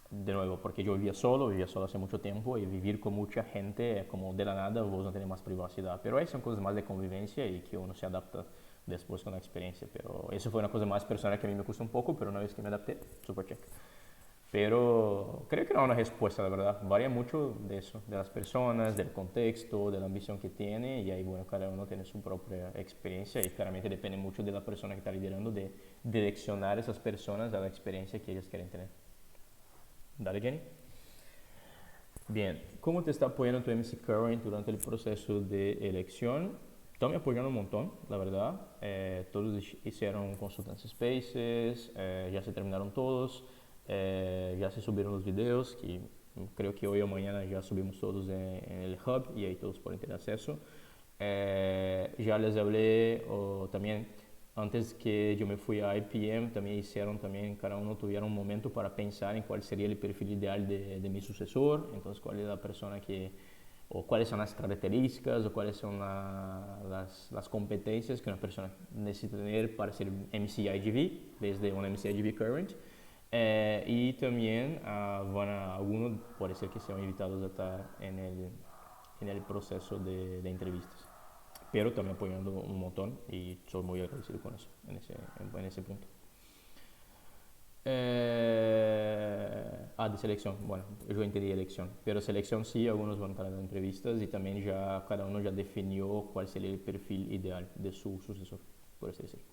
de nuevo, porque yo vivía solo hace mucho tiempo y vivir con mucha gente, como de la nada, vos no tenés más privacidad. Pero ahí son cosas más de convivencia y que uno se adapta después con la experiencia. Pero eso fue una cosa más personal que a mí me costó un poco, pero una vez que me adapté, super check. Pero creo que no hay una respuesta, la verdad. Varía mucho de eso, de las personas, del contexto, de la ambición que tiene. Y ahí, bueno, cada uno tiene su propia experiencia y claramente depende mucho de la persona que está liderando, de direccionar a esas personas a la experiencia que ellas quieren tener. Dale, Jenny. Bien, ¿cómo te está apoyando tu MC Current durante el proceso de elección? Está me apoyando un montón, la verdad. Todos hicieron consultancy spaces, ya se terminaron todos, ya se subieron los videos, que creo que hoy o mañana ya subimos todos en el hub y ahí todos pueden tener acceso. Ya les hablé también antes que yo me fui a IPM, también hicieron, también cada uno tuvieron un momento para pensar en cuál sería el perfil ideal de mi sucesor, entonces cuál es la persona que, o cuáles son las características, o cuáles son las competencias que una persona necesita tener para ser MCIGV, desde un MCIGV Current. Y también algunos, puede ser que sean invitados a estar en el proceso de entrevistas, pero también apoyando un montón y soy muy agradecido con eso, en ese punto. De selección, bueno, yo entendí elección, pero selección sí, algunos van para las entrevistas y también ya cada uno ya definió cuál sería el perfil ideal de su sucesor, por así decirlo.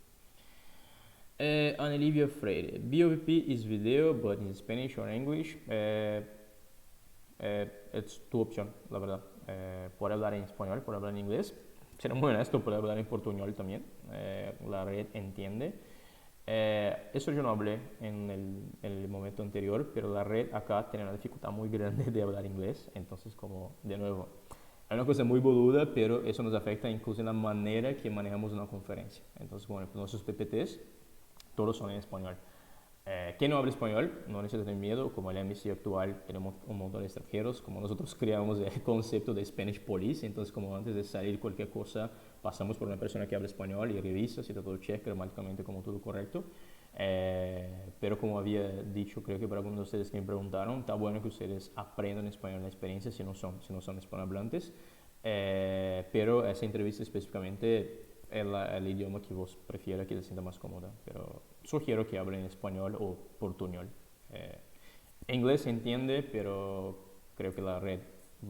Annelivia Freire, BOVP is video, but in Spanish or English. Es tu opción, la verdad. Puede hablar en español, puede hablar en inglés. Será muy honesto, puede hablar en portuñol también. La red entiende. Eso yo no hablé en el momento anterior, pero la red acá tiene una dificultad muy grande de hablar inglés. Entonces, como de nuevo, es una cosa muy boluda, pero eso nos afecta incluso en la manera que manejamos una conferencia. Entonces, bueno, nuestros PPTs todos son en español. Quien no habla español no necesita tener miedo, como el MC actual tenemos un montón de extranjeros, como nosotros creamos el concepto de Spanish Police, entonces como antes de salir cualquier cosa pasamos por una persona que habla español y revisa si está todo check, gramáticamente como todo correcto. Pero como había dicho, creo que para algunos de ustedes que me preguntaron, está bueno que ustedes aprendan español en la experiencia si no son hispanohablantes, pero esa entrevista específicamente el idioma que vos prefiera, que se sienta más cómoda, pero sugiero que hablen español o portuñol. Inglés se entiende, pero creo que la red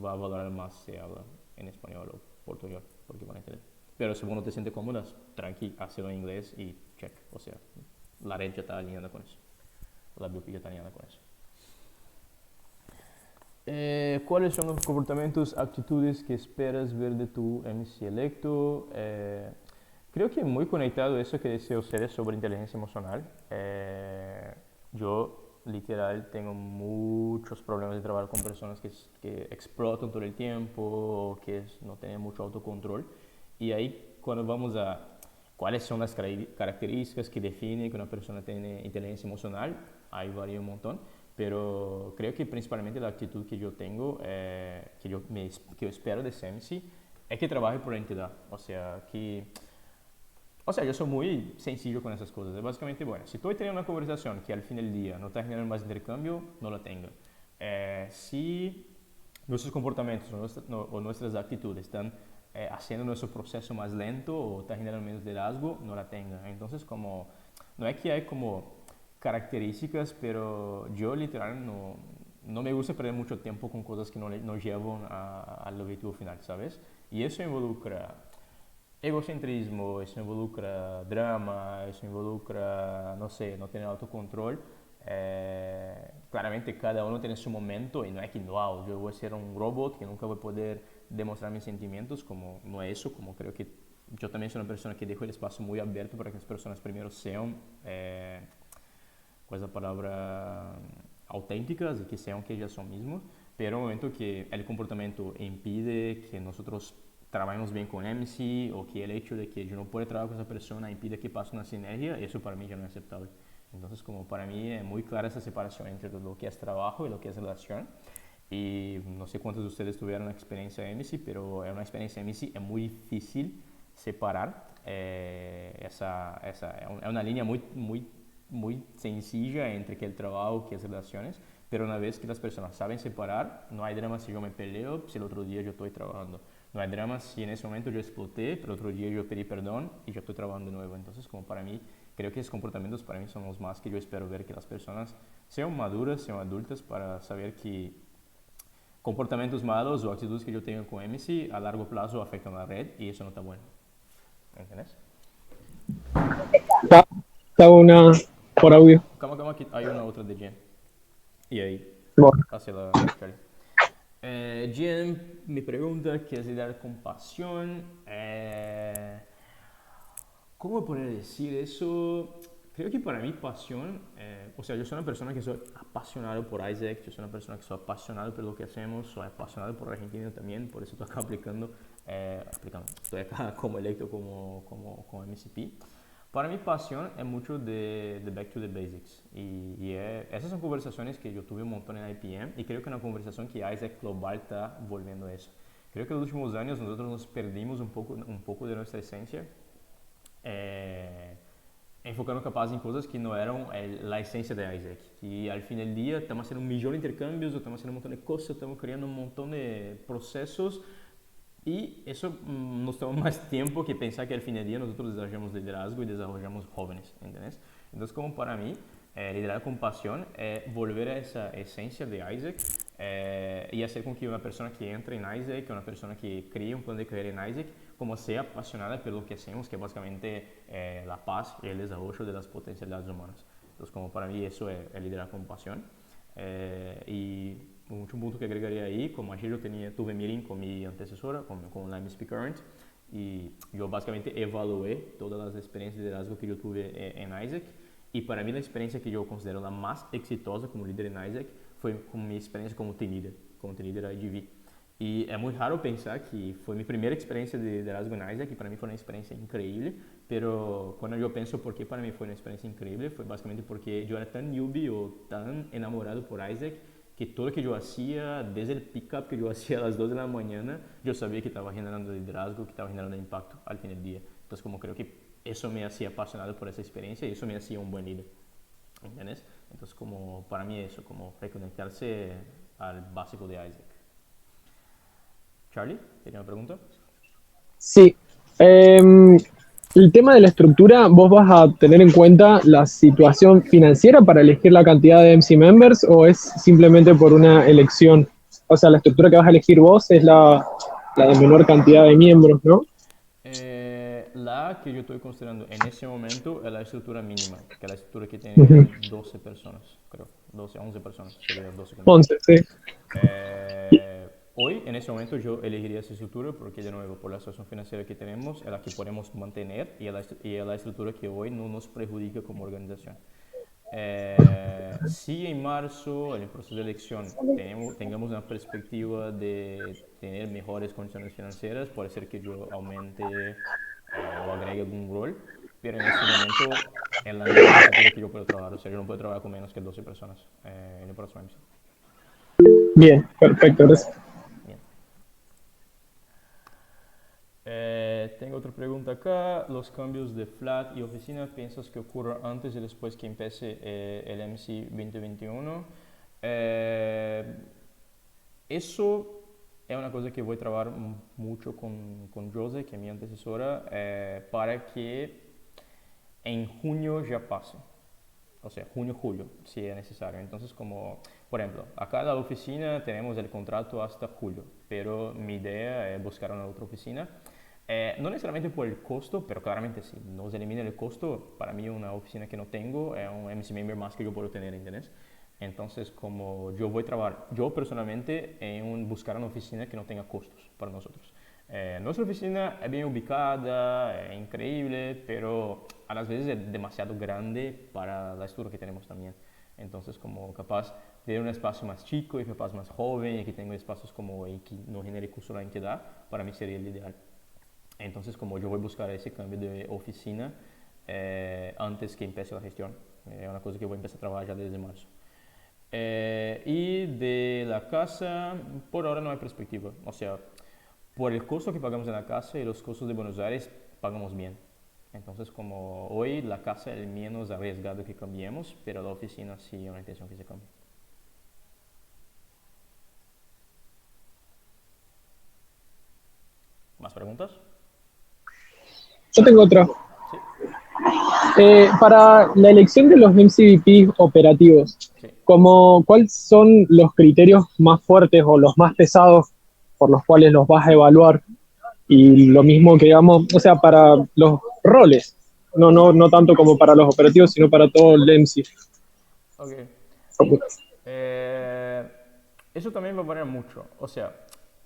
va a valorar más si habla en español o portuñol, porque van a entender. Pero si vos no te sientes cómoda, tranqui, hazlo en inglés y check. O sea, la red ya está alineada con eso. La BUP ya está alineada con eso. ¿Cuáles son los comportamientos, actitudes que esperas ver de tu MC electo? Creo que muy conectado a eso que decía ustedes sobre inteligencia emocional. Yo, literal, tengo muchos problemas de trabajar con personas que explotan todo el tiempo o que no tienen mucho autocontrol. Y ahí, cuando vamos a cuáles son las características que definen que una persona tiene inteligencia emocional, ahí varía un montón. Pero creo que principalmente la actitud que yo tengo, que yo espero de MC, es que trabaje por la entidad. O sea, yo soy muy sencillo con esas cosas. Básicamente, bueno, si estoy teniendo una conversación que al fin del día no está generando más intercambio, no la tenga. Si nuestros comportamientos o nuestras actitudes están haciendo nuestro proceso más lento o está generando menos liderazgo, no la tenga. Entonces, como, no es que hay como características, pero yo literal no me gusta perder mucho tiempo con cosas que no llevan al objetivo final, ¿sabes? Y eso involucra egocentrismo, eso involucra drama, eso involucra, no sé, no tener autocontrol. Claramente cada uno tiene su momento y no es que no, yo voy a ser un robot que nunca voy a poder demostrar mis sentimientos, como no es eso, como creo que yo también soy una persona que dejo el espacio muy abierto para que las personas primero sean ¿cuál es la palabra? Auténticas y que sean que ellas son mismas, pero en el momento que el comportamiento impide que nosotros trabajemos bien con MC o que el hecho de que yo no pueda trabajar con esa persona impide que pase una sinergia, eso para mí ya no es aceptable. Entonces, como para mí es muy clara esa separación entre lo que es trabajo y lo que es relación. Y no sé cuántos de ustedes tuvieron una experiencia MC, pero en una experiencia MC es muy difícil separar es una línea muy sencilla entre que el trabajo y que las relaciones, pero una vez que las personas saben separar, no hay drama si yo me peleo, si el otro día yo estoy trabajando. No hay drama si en ese momento yo exploté, pero otro día yo pedí perdón y yo estoy trabajando de nuevo. Entonces, como para mí, creo que esos comportamientos para mí son los más que yo espero ver que las personas sean maduras, sean adultas para saber que comportamientos malos o actitudes que yo tengo con MC a largo plazo afectan a la red y eso no está bueno. ¿Entiendes? Está una por audio. Calma, que hay una otra de Jen. Y ahí, Bueno, hacia la Charlie. Jen me pregunta qué es lidiar con pasión. ¿Cómo poder decir eso? Creo que para mí pasión, o sea, yo soy una persona que soy apasionado por Isaac, yo soy una persona que soy apasionado por lo que hacemos, soy apasionado por Argentina también, por eso estoy acá estoy acá como electo como MCP. Para mí pasión es mucho de back to the basics esas son conversaciones que yo tuve un montón en IPM y creo que es una conversación que Isaac Global está volviendo a eso. Creo que en los últimos años nosotros nos perdimos un poco de nuestra esencia enfocando capaz en cosas que no eran la esencia de Isaac. Y al fin del día estamos haciendo un millón de intercambios, estamos haciendo un montón de cosas, estamos creando un montón de procesos y eso nos toma más tiempo que pensar que al fin del día nosotros desarrollamos liderazgo y desarrollamos jóvenes, ¿entendés? Entonces, como para mí, liderar con pasión es volver a esa esencia de Isaac y hacer con que una persona que entre en Isaac, una persona que cree un plan de carrera en Isaac, como sea apasionada por lo que hacemos, que es básicamente la paz y el desarrollo de las potencialidades humanas. Entonces, como para mí eso es liderar con pasión. Y un punto que agregaría ahí, como ayer yo tuve meeting con mi antecesora, con la MSP Current, y yo básicamente evalué todas las experiencias de liderazgo que yo tuve en Isaac, y para mí la experiencia que yo considero la más exitosa como líder en Isaac fue con mi experiencia como team leader IGV. Y es muy raro pensar que fue mi primera experiencia de liderazgo en Isaac y para mí fue una experiencia increíble, pero cuando yo pienso por qué para mí fue una experiencia increíble, fue básicamente porque yo era tan newbie o tan enamorado por Isaac que todo lo que yo hacía, desde el pick-up que yo hacía a las 2 de la mañana, yo sabía que estaba generando liderazgo, que estaba generando impacto al fin del día. Entonces como creo que eso me hacía apasionado por esa experiencia y eso me hacía un buen líder. ¿Entiendes? Entonces como para mí eso, como reconectarse al básico de Isaac. Charlie, ¿tenía una pregunta? sí. El tema de la estructura, ¿vos vas a tener en cuenta la situación financiera para elegir la cantidad de MC members o es simplemente por una elección? O sea, la estructura que vas a elegir vos es la de menor cantidad de miembros, ¿no? La que yo estoy considerando en ese momento es la estructura mínima, que es la estructura que Ujú. tiene 12 personas, creo. 12, 11 personas, sería 12 conmigo. 11, sí. Hoy, en ese momento, yo elegiría esa estructura porque, de nuevo, por la situación financiera que tenemos, es la que podemos mantener y es la estructura que hoy no nos perjudica como organización. Si en marzo, en el proceso de elección, tengamos una perspectiva de tener mejores condiciones financieras, puede ser que yo aumente o agregue algún rol, pero en ese momento es la mínima estructura que yo puedo trabajar, o sea, yo no puedo trabajar con menos que 12 personas en el próximo MC. Bien, perfecto, gracias. Bien. Tengo otra pregunta acá. Los cambios de flat y oficina, ¿piensas que ocurra antes y después que empiece el MC 2021? Eso es una cosa que voy a trabajar mucho con Jose, que es mi antecesora, para que en junio ya pase. O sea, junio, julio, si es necesario. Entonces, como, por ejemplo, acá en la oficina tenemos el contrato hasta julio, pero mi idea es buscar una otra oficina. No necesariamente por el costo, pero claramente si nos elimina el costo, para mí una oficina que no tengo es un MC Member más que yo puedo tener, ¿entiendes? Entonces, como yo voy a trabajar, yo personalmente, buscar una oficina que no tenga costos para nosotros. Nuestra oficina es bien ubicada, es increíble, pero a las veces es demasiado grande para la estructura que tenemos también. Entonces, como capaz de un espacio más chico y capaz más joven y que tenga espacios como y que no genere custo la entidad, para mí sería el ideal. Entonces, como yo voy a buscar ese cambio de oficina antes que empiece la gestión, es una cosa que voy a empezar a trabajar ya desde marzo. Y de la casa, por ahora no hay perspectiva. O sea, por el costo que pagamos en la casa y los costos de Buenos Aires, pagamos bien. Entonces, como hoy la casa es menos arriesgado que cambiemos, pero la oficina sí hay una intención que se cambie. ¿Más preguntas? Yo tengo otra. Sí, Para la elección de los MCVP operativos, sí. ¿cuáles son los criterios más fuertes o los más pesados por los cuales los vas a evaluar? Y lo mismo que digamos, o sea, para los roles, no tanto como para los operativos, sino para todo el MC. Ok. Eh, Eso también va a variar mucho. O sea,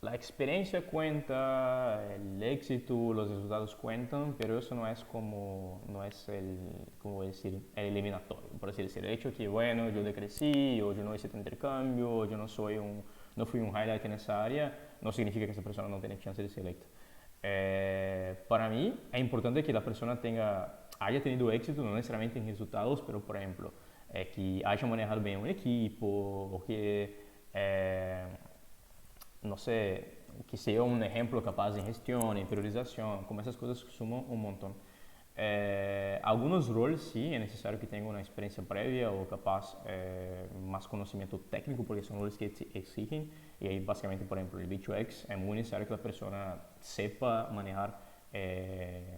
la experiencia cuenta, el éxito, los resultados cuentan, pero eso no es como, no es como decir, el eliminatorio. Por así decirlo, el hecho que, bueno, yo decrecí, o yo no hice este intercambio, o yo no fui un highlight en esa área, no significa que esa persona no tiene chance de ser electa. Para mí es importante que la persona haya tenido éxito, no necesariamente en resultados, pero por ejemplo, que haya manejado bien un equipo, o que, no sé, que sea un ejemplo capaz en gestión, en priorización, como esas cosas suman un montón. Algunos roles sí es necesario que tenga una experiencia previa o capaz más conocimiento técnico porque son roles que exigen y ahí básicamente por ejemplo el B2X es muy necesario que la persona sepa manejar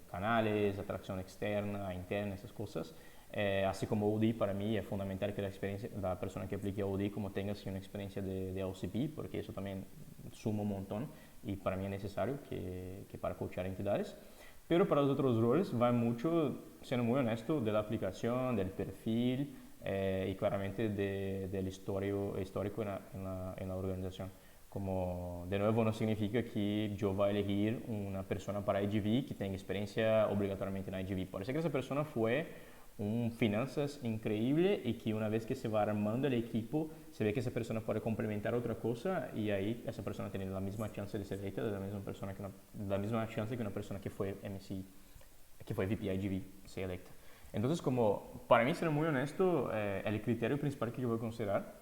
canales, atracción externa, interna, esas cosas. Así como OD para mí es fundamental que la persona que aplique OD como tenga una experiencia de OCP porque eso también suma un montón y para mí es necesario que para coachar entidades. Pero para los otros roles va mucho, siendo muy honesto, de la aplicación, del perfil y claramente del histórico en la organización. Como, de nuevo, no significa que yo vaya a elegir una persona para IGV que tenga experiencia obligatoriamente en IGV. Parece que esa persona fue un finanzas increíble y que una vez que se va armando el equipo, se ve que esa persona puede complementar otra cosa y ahí esa persona tiene la misma chance de ser electa, la misma chance que una persona que fue MC, que fue VP IGV, sea electa. Entonces, como para mí, ser muy honesto, el criterio principal que yo voy a considerar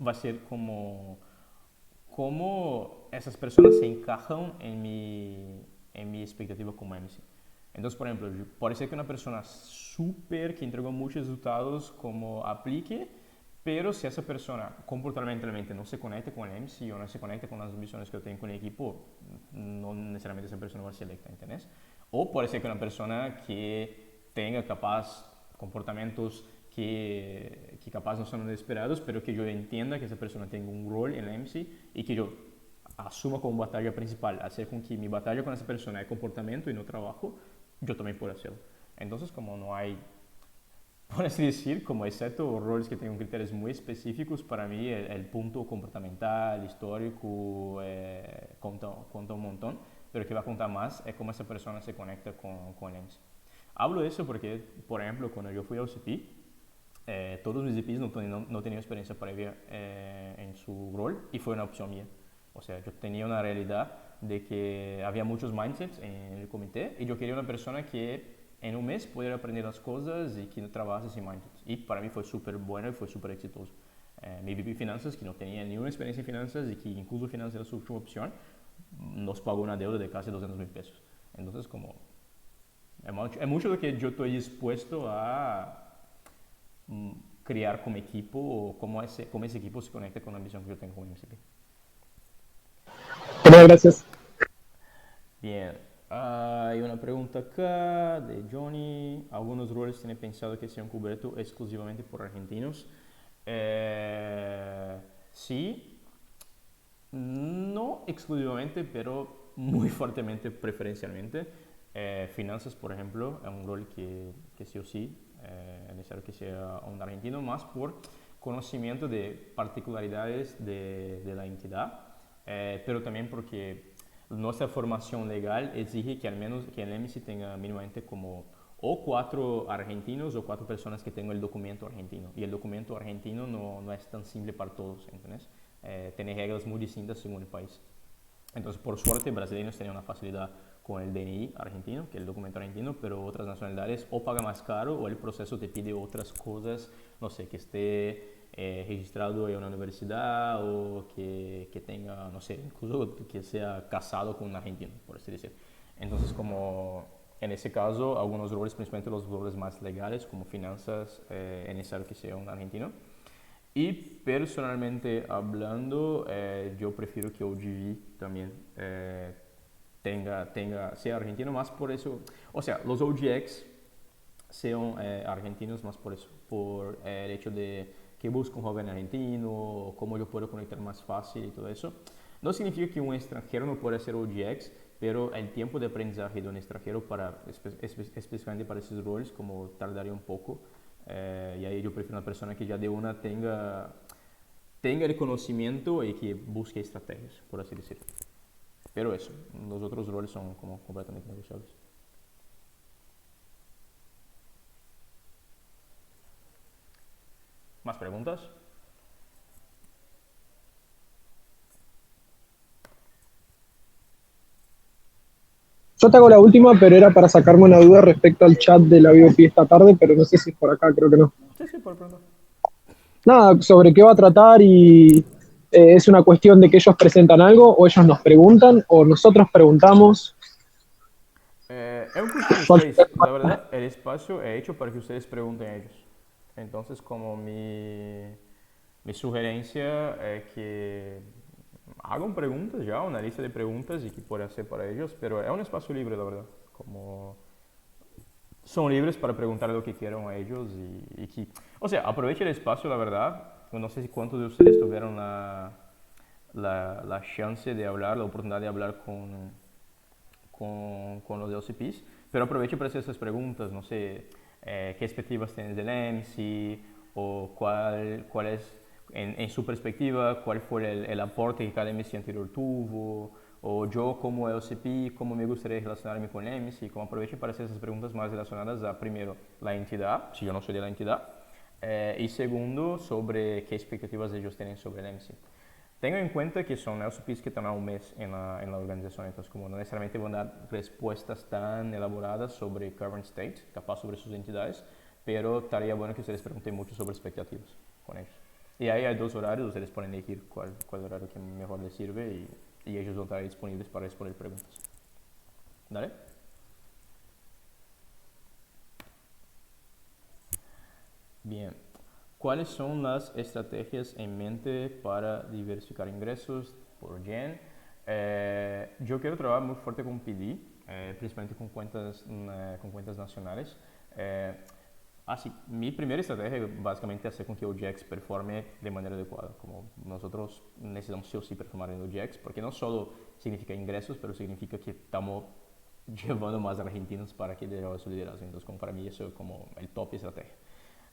va a ser como cómo esas personas se encajan en mi expectativa como MC. Entonces, por ejemplo, puede ser que una persona súper que entregó muchos resultados como aplique, pero si esa persona comportamentalmente no se conecta con el MC o no se conecta con las ambiciones que yo tengo con el equipo, no necesariamente esa persona va a ser electa, ¿entendés? O puede ser que una persona que tenga capaz comportamientos que capaz no son esperados, pero que yo entienda que esa persona tenga un rol en la MC y que yo asuma como batalla principal, hacer con que mi batalla con esa persona es comportamiento y no trabajo, yo también puedo hacerlo. Entonces, como no hay, por así decir, como excepto roles que tengan criterios muy específicos, para mí el punto comportamental, histórico, cuenta un montón, pero que va a contar más es cómo esa persona se conecta con el MC. Hablo de eso porque, por ejemplo, cuando yo fui a OCP, todos mis VPs no tenían experiencia previa en su rol y fue una opción mía. O sea, yo tenía una realidad de que había muchos mindsets en el comité y yo quería una persona que en un mes pudiera aprender las cosas y que no trabajase sin mindsets. Y para mí fue súper bueno y fue súper exitoso. Mi VP Finanzas, que no tenía ninguna experiencia en finanzas y que incluso finanzas era su última opción, nos pagó una deuda de casi 200.000 pesos. Entonces, como, es mucho lo que yo estoy dispuesto a criar como equipo o cómo ese equipo se conecta con la ambición que yo tengo con MCP. Bueno, gracias. Bien, hay una pregunta acá de Johnny. ¿Algunos roles tienen pensado que sean cubiertos exclusivamente por argentinos? Sí, no exclusivamente, pero muy fuertemente, preferencialmente. Finanzas, por ejemplo, es un rol que sí o sí es necesario que sea un argentino, más por conocimiento de particularidades de la entidad, pero también porque nuestra formación legal exige que al menos que el MC tenga mínimamente como o 4 argentinos o 4 personas que tengan el documento argentino. Y el documento argentino no es tan simple para todos, ¿entendés? Tiene reglas muy distintas según el país. Entonces, por suerte, brasileños tienen una facilidad con el DNI argentino, que es el documento argentino, pero otras nacionalidades o paga más caro o el proceso te pide otras cosas, no sé, que esté registrado en una universidad o que tenga, no sé, incluso que sea casado con un argentino, por así decir. Entonces, como en ese caso, algunos roles, principalmente los roles más legales, como finanzas, es necesario que sea un argentino. Y personalmente hablando, yo prefiero que OGV también sea argentino, más por eso, o sea, los OGX sean argentinos más por eso, por el hecho de que busco un joven argentino, cómo yo puedo conectar más fácil y todo eso. No significa que un extranjero no pueda ser OGX, pero el tiempo de aprendizaje de un extranjero específicamente para esos roles como tardaría un poco. Y ahí yo prefiero una persona que ya de una tenga el conocimiento y que busque estrategias, por así decirlo. Pero eso, los otros roles son como completamente negociables. ¿Más preguntas? Yo te hago la última, pero era para sacarme una duda respecto al chat de la BOP esta tarde, pero no sé si es por acá, creo que no. Sí, sí, por pronto. Nada, sobre qué va a tratar y es una cuestión de que ellos presentan algo o ellos nos preguntan o nosotros preguntamos. Es un curso de ustedes, la verdad, el espacio es hecho para que ustedes pregunten a ellos. Entonces, como mi sugerencia es que hagan preguntas ya, una lista de preguntas y que pueda hacer para ellos, pero es un espacio libre, la verdad. Como son libres para preguntar lo que quieran a ellos y que, o sea, aproveche el espacio, la verdad. No sé si cuántos de ustedes tuvieron la chance de hablar, la oportunidad de hablar con los LCPs, pero aproveche para hacer esas preguntas, no sé, qué expectativas tienes del MC o cuál es, en su perspectiva, cuál fue el aporte que cada MC anterior tuvo, o yo como LCP, cómo me gustaría relacionarme con el MC, como aproveche para hacer esas preguntas más relacionadas a, primero, la entidad, si yo no soy de la entidad, y segundo, sobre qué expectativas ellos tienen sobre el MC. Tengan en cuenta que son LCPs que están a un mes en la organización, entonces como no necesariamente van a dar respuestas tan elaboradas sobre current state, capaz sobre sus entidades, pero estaría bueno que ustedes pregunten mucho sobre expectativas con ellos. Y ahí hay 2 horarios, ustedes pueden elegir cuál horario que mejor les sirve y ellos van a estar disponibles para responder preguntas. ¿Dale? Bien. ¿Cuáles son las estrategias en mente para diversificar ingresos por Jen? Yo quiero trabajar muy fuerte con PD, principalmente con cuentas nacionales. Así, mi primera estrategia básicamente es hacer con que OGX performe de manera adecuada. Como nosotros necesitamos sí o sí performar en OGX, porque no solo significa ingresos, pero significa que estamos llevando más argentinos para que desarrollen su liderazgo. Entonces, como para mí eso es como el top estrategia.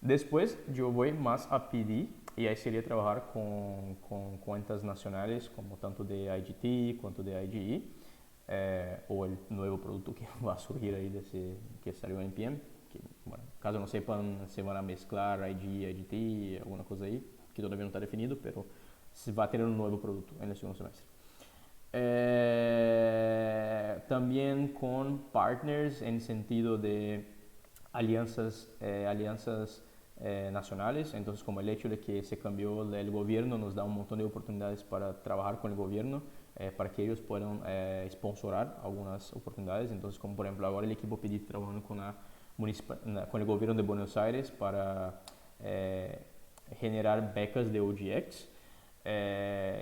Después yo voy más a PD y ahí sería trabajar con cuentas nacionales como tanto de IGT cuanto de IGE o el nuevo producto que va a surgir ahí desde que salió en PM. Que, bueno, caso no sepan, se van a mezclar IG, IGT, alguna cosa ahí, que todavía no está definido, pero se va a tener un nuevo producto en el segundo semestre. También con partners en sentido de alianzas nacionales, entonces como el hecho de que se cambió el gobierno nos da un montón de oportunidades para trabajar con el gobierno, para que ellos puedan sponsorar algunas oportunidades, entonces como por ejemplo ahora el equipo PD trabajando con el gobierno de Buenos Aires para generar becas de OGX.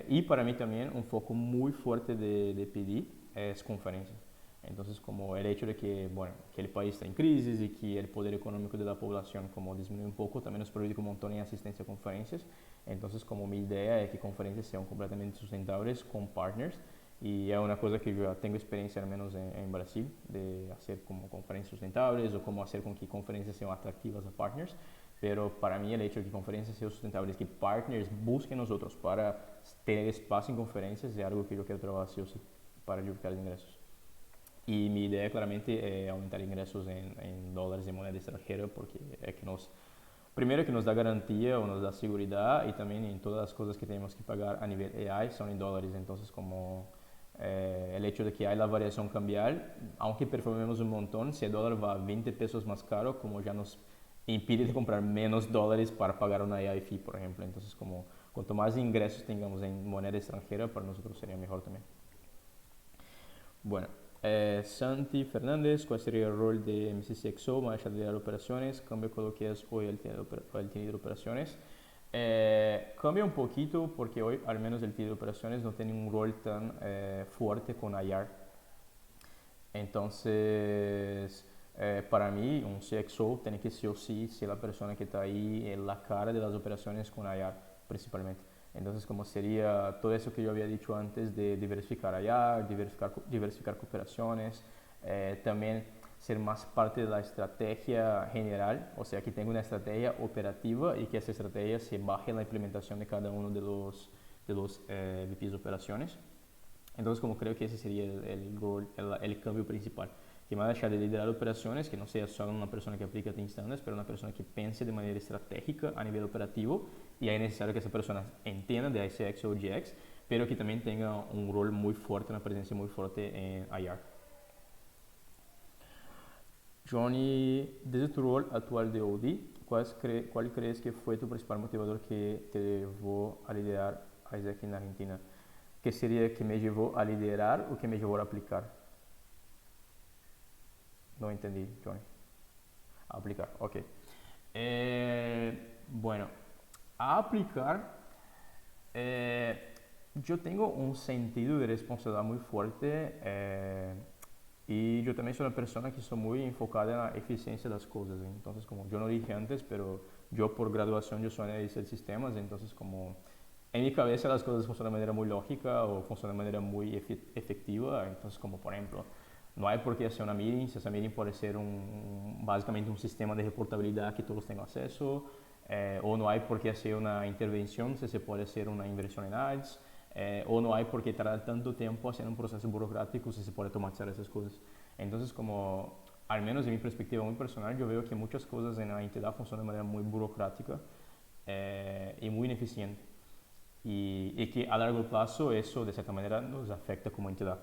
Y para mí también un foco muy fuerte de PD es conferencias. Entonces, como el hecho de que, bueno, que el país está en crisis y que el poder económico de la población como disminuye un poco, también nos permite un montón de asistencia a conferencias. Entonces, como mi idea es que conferencias sean completamente sustentables con partners y es una cosa que yo ya tengo experiencia al menos en Brasil, de hacer como conferencias sustentables o cómo hacer con que conferencias sean atractivas a partners. Pero para mí el hecho de que conferencias sean sustentables, que partners busquen nosotros para tener espacio en conferencias es algo que yo quiero trabajar sí o sí. para duplicar os ingressos. E minha ideia claramente é aumentar ingressos em dólares em moeda estrangeira, porque é que nos, primeiro que nos dá garantia ou nos dá segurança, e também em todas as coisas que temos que pagar a nível AI são em dólares, então como el hecho de que haya la variación cambial, aunque performemos un montón, si el dólar va a 20 pesos más caro, como ya nos impide de comprar menos dólares para pagar una AI fee, por ejemplo. Entonces, como cuanto más ingresos tengamos en moneda extranjera, para nosotros sería mejor también. Bueno, Santi Fernández, ¿cuál sería el rol de MCCXO más allá de liderar operaciones? Cambio con lo que es hoy el tener operaciones. Cambia un poquito porque hoy al menos el team de operaciones no tiene un rol tan fuerte con IR. Entonces, para mí, un CXO tiene que sí o sí ser la persona que está ahí en la cara de las operaciones con IR principalmente. Entonces, como sería todo eso que yo había dicho antes de diversificar IR, diversificar cooperaciones, también ser más parte de la estrategia general, o sea, que tenga una estrategia operativa y que esa estrategia se baje en la implementación de cada uno de los VPs de operaciones. Entonces, como creo que ese sería el cambio principal, que más allá de liderar operaciones, que no sea solo una persona que aplica Team Standards, pero una persona que piense de manera estratégica a nivel operativo, y ahí es necesario que esa persona entienda de ICX o GX, pero que también tenga un rol muy fuerte, una presencia muy fuerte en IR. Johnny, desde tu rol actual de OD, ¿cuál crees que fue tu principal motivador que te llevó a liderar ISEC en Argentina? ¿Qué sería que me llevó a liderar o que me llevó a aplicar? No entendí, Johnny. A aplicar, ok. Bueno, a aplicar, yo tengo un sentido de responsabilidad muy fuerte. Y yo también soy una persona que soy muy enfocada en la eficiencia de las cosas. Entonces, como yo no dije antes, pero yo por graduación yo soy analista de sistemas, entonces como en mi cabeza las cosas funcionan de manera muy lógica o funcionan de manera muy efectiva. Entonces, como por ejemplo, no hay por qué hacer una meeting, si esa meeting puede ser básicamente un sistema de reportabilidad que todos tengan acceso, o no hay por qué hacer una intervención si se puede hacer una inversión en ads. O no hay por qué tardar tanto tiempo haciendo un proceso burocrático si se puede automatizar esas cosas. Entonces, como, al menos de mi perspectiva muy personal, yo veo que muchas cosas en la entidad funcionan de manera muy burocrática y muy ineficiente. Y que a largo plazo eso, de cierta manera, nos afecta como entidad.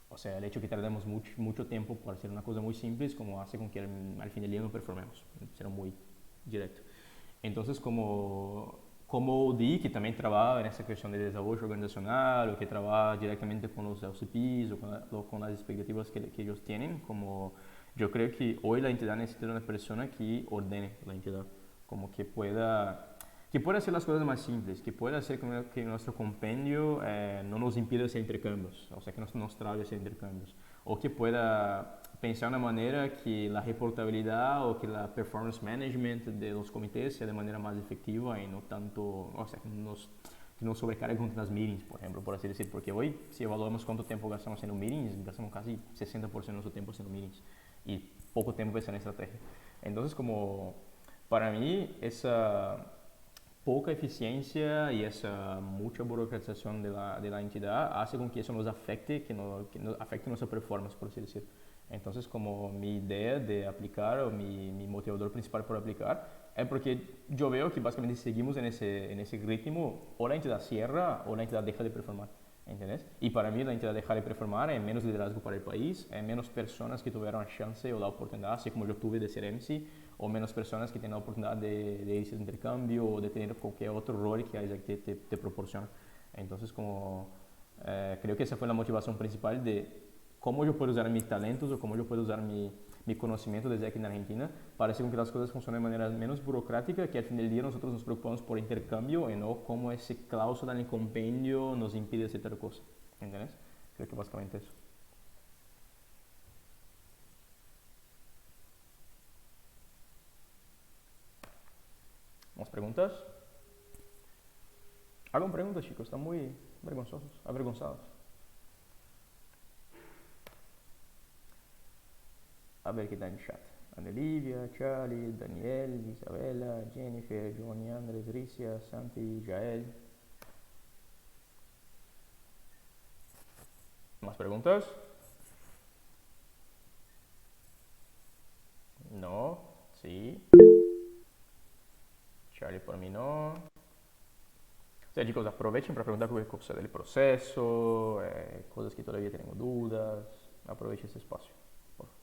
O sea, el hecho de que tardemos mucho tiempo para hacer una cosa muy simple es como hace con que al fin del día no performemos. Será muy directo. Entonces, como OD, que também trabalha nessa questão de desenvolvimento organizacional, ou que trabalha diretamente com os LCPs, ou com as expectativas que eles têm, como eu creio que hoje a entidade necessita de uma pessoa que ordene a entidade, como que pueda hacer as coisas mais simples, que pueda hacer que nosso compêndio não nos impida hacer intercambios, ou seja, que não nos trabe hacer intercambios, ou que pueda pensar de una manera que la reportabilidad o que la performance management de los comités sea de manera más efectiva y no tanto, o sea, que nos sobrecargue con las meetings, por ejemplo, por así decir, porque hoy si evaluamos cuánto tiempo gastamos haciendo meetings, gastamos casi 60% de nuestro tiempo haciendo meetings y poco tiempo pensando en estrategia. Entonces, como para mí esa poca eficiencia y esa mucha burocratización de la entidad hace con que eso nos afecte, que nos afecte nuestra performance, por así decir. Entonces, como mi idea de aplicar o mi motivador principal por aplicar es porque yo veo que básicamente seguimos en ese ritmo, o la entidad cierra o la entidad deja de performar, ¿entiendes? Y para mí la entidad deja de performar es menos liderazgo para el país, es menos personas que tuvieron la chance o la oportunidad, así como yo tuve de ser MC, o menos personas que tienen la oportunidad de irse de intercambio o de tener cualquier otro rol que Isaac te proporciona. Entonces, como creo que esa fue la motivación principal de cómo yo puedo usar mis talentos o cómo yo puedo usar mi conocimiento desde aquí en Argentina para hacer con que las cosas funcionen de manera menos burocrática, que al fin del día nosotros nos preocupamos por intercambio y no cómo ese cláusula en el compendio nos impide hacer tal cosa. ¿Entiendes? Creo que básicamente eso. ¿Más preguntas? Hagan preguntas, chicos, están muy avergonzados. A ver qué está en el chat. Anelivia, Charlie, Daniel, Isabela, Jennifer, Johnny, Andrés, Ricia, Santi, Jael. ¿Más preguntas? No, sí. Charlie por mí no. O sea, chicos, aprovechen para preguntar cualquier cosa del proceso, cosas que todavía tengo dudas. Aprovechen ese espacio. Por favor.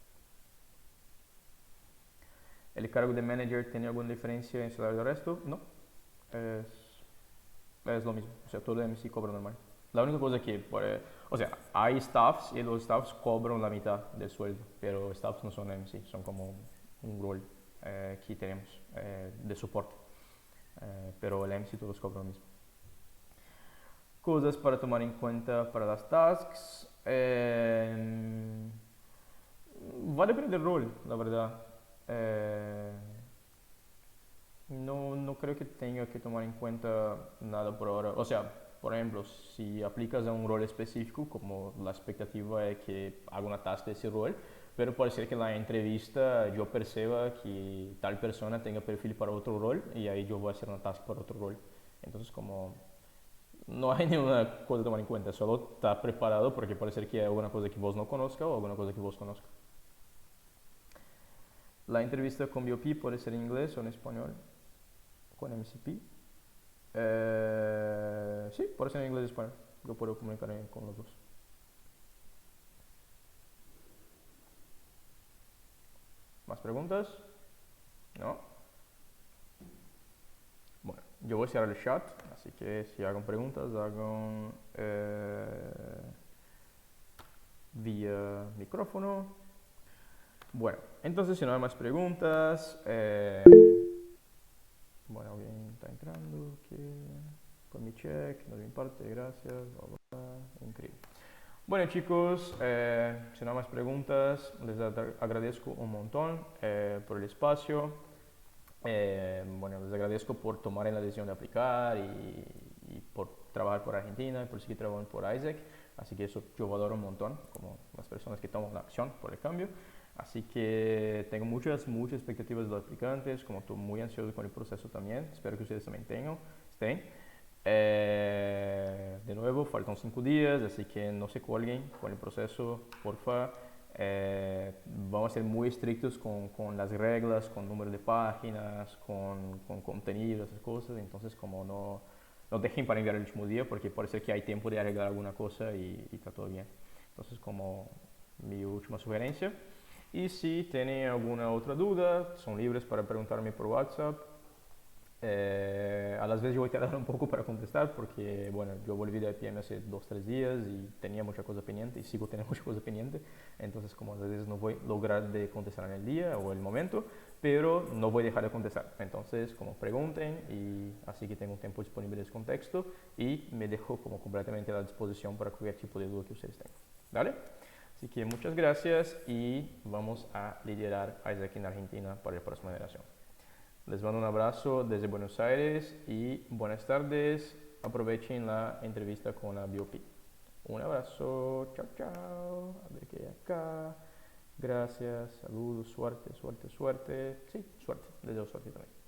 ¿El cargo de manager tiene alguna diferencia en salario del resto? No. Es lo mismo. O sea, todo MC cobra normal. La única cosa que, o sea, hay staffs y los staffs cobran la mitad del sueldo, pero staffs no son MC, son como un rol que tenemos de soporte. Pero el MC todos cobran lo mismo. Cosas para tomar en cuenta para las tasks. Va a depender del rol, la verdad. No creo que tenga que tomar en cuenta nada por ahora. O sea, por ejemplo, si aplicas a un rol específico, como la expectativa es que haga una task de ese rol, pero puede ser que en la entrevista yo perciba que tal persona tenga perfil para otro rol y ahí yo voy a hacer una task para otro rol. Entonces, como no hay ninguna cosa a tomar en cuenta, solo está preparado porque puede ser que hay alguna cosa que vos no conozca o alguna cosa que vos conozca. La entrevista con BOP puede ser en inglés o en español, con MCP. Sí, puede ser en inglés o español. Yo puedo comunicar con los dos. ¿Más preguntas? ¿No? Bueno, yo voy a cerrar el chat, así que si hagan preguntas, hagan vía micrófono. Bueno, entonces si no hay más preguntas, bueno, alguien está entrando, que con mi check, no de mi parte, gracias, bla, bla, bla, increíble. Bueno chicos, si no hay más preguntas, les agradezco un montón por el espacio. Bueno, les agradezco por tomar la decisión de aplicar y por trabajar por Argentina y por seguir trabajando por Isaac. Así que eso yo valoro un montón, como las personas que toman la acción por el cambio. Así que tengo muchas expectativas de los aplicantes, como estoy muy ansioso con el proceso también. Espero que ustedes también estén. De nuevo, faltan 5 días, así que no se cuelguen con el proceso, porfa. Vamos a ser muy estrictos con las reglas, con número de páginas, con contenido, esas cosas. Entonces, como no dejen para enviar el último día, porque puede ser que hay tiempo de arreglar alguna cosa y está todo bien. Entonces, como mi última sugerencia. Y si tienen alguna otra duda, son libres para preguntarme por WhatsApp. A las veces yo voy a tardar un poco para contestar porque, bueno, yo volví de IPM hace 2-3 días y tenía mucha cosa pendiente y sigo teniendo mucha cosa pendiente. Entonces, como a veces no voy a lograr de contestar en el día o el momento, pero no voy a dejar de contestar. Entonces, como pregunten y así que tengo un tiempo disponible de ese contexto y me dejo como completamente a la disposición para cualquier tipo de duda que ustedes tengan. ¿Vale? Así que muchas gracias y vamos a liderar Isaac en Argentina para la próxima generación. Les mando un abrazo desde Buenos Aires y buenas tardes. Aprovechen la entrevista con la BOP. Un abrazo. Chao, chao. A ver qué hay acá. Gracias. Saludos. Suerte. Sí, suerte. Les deseo suerte también.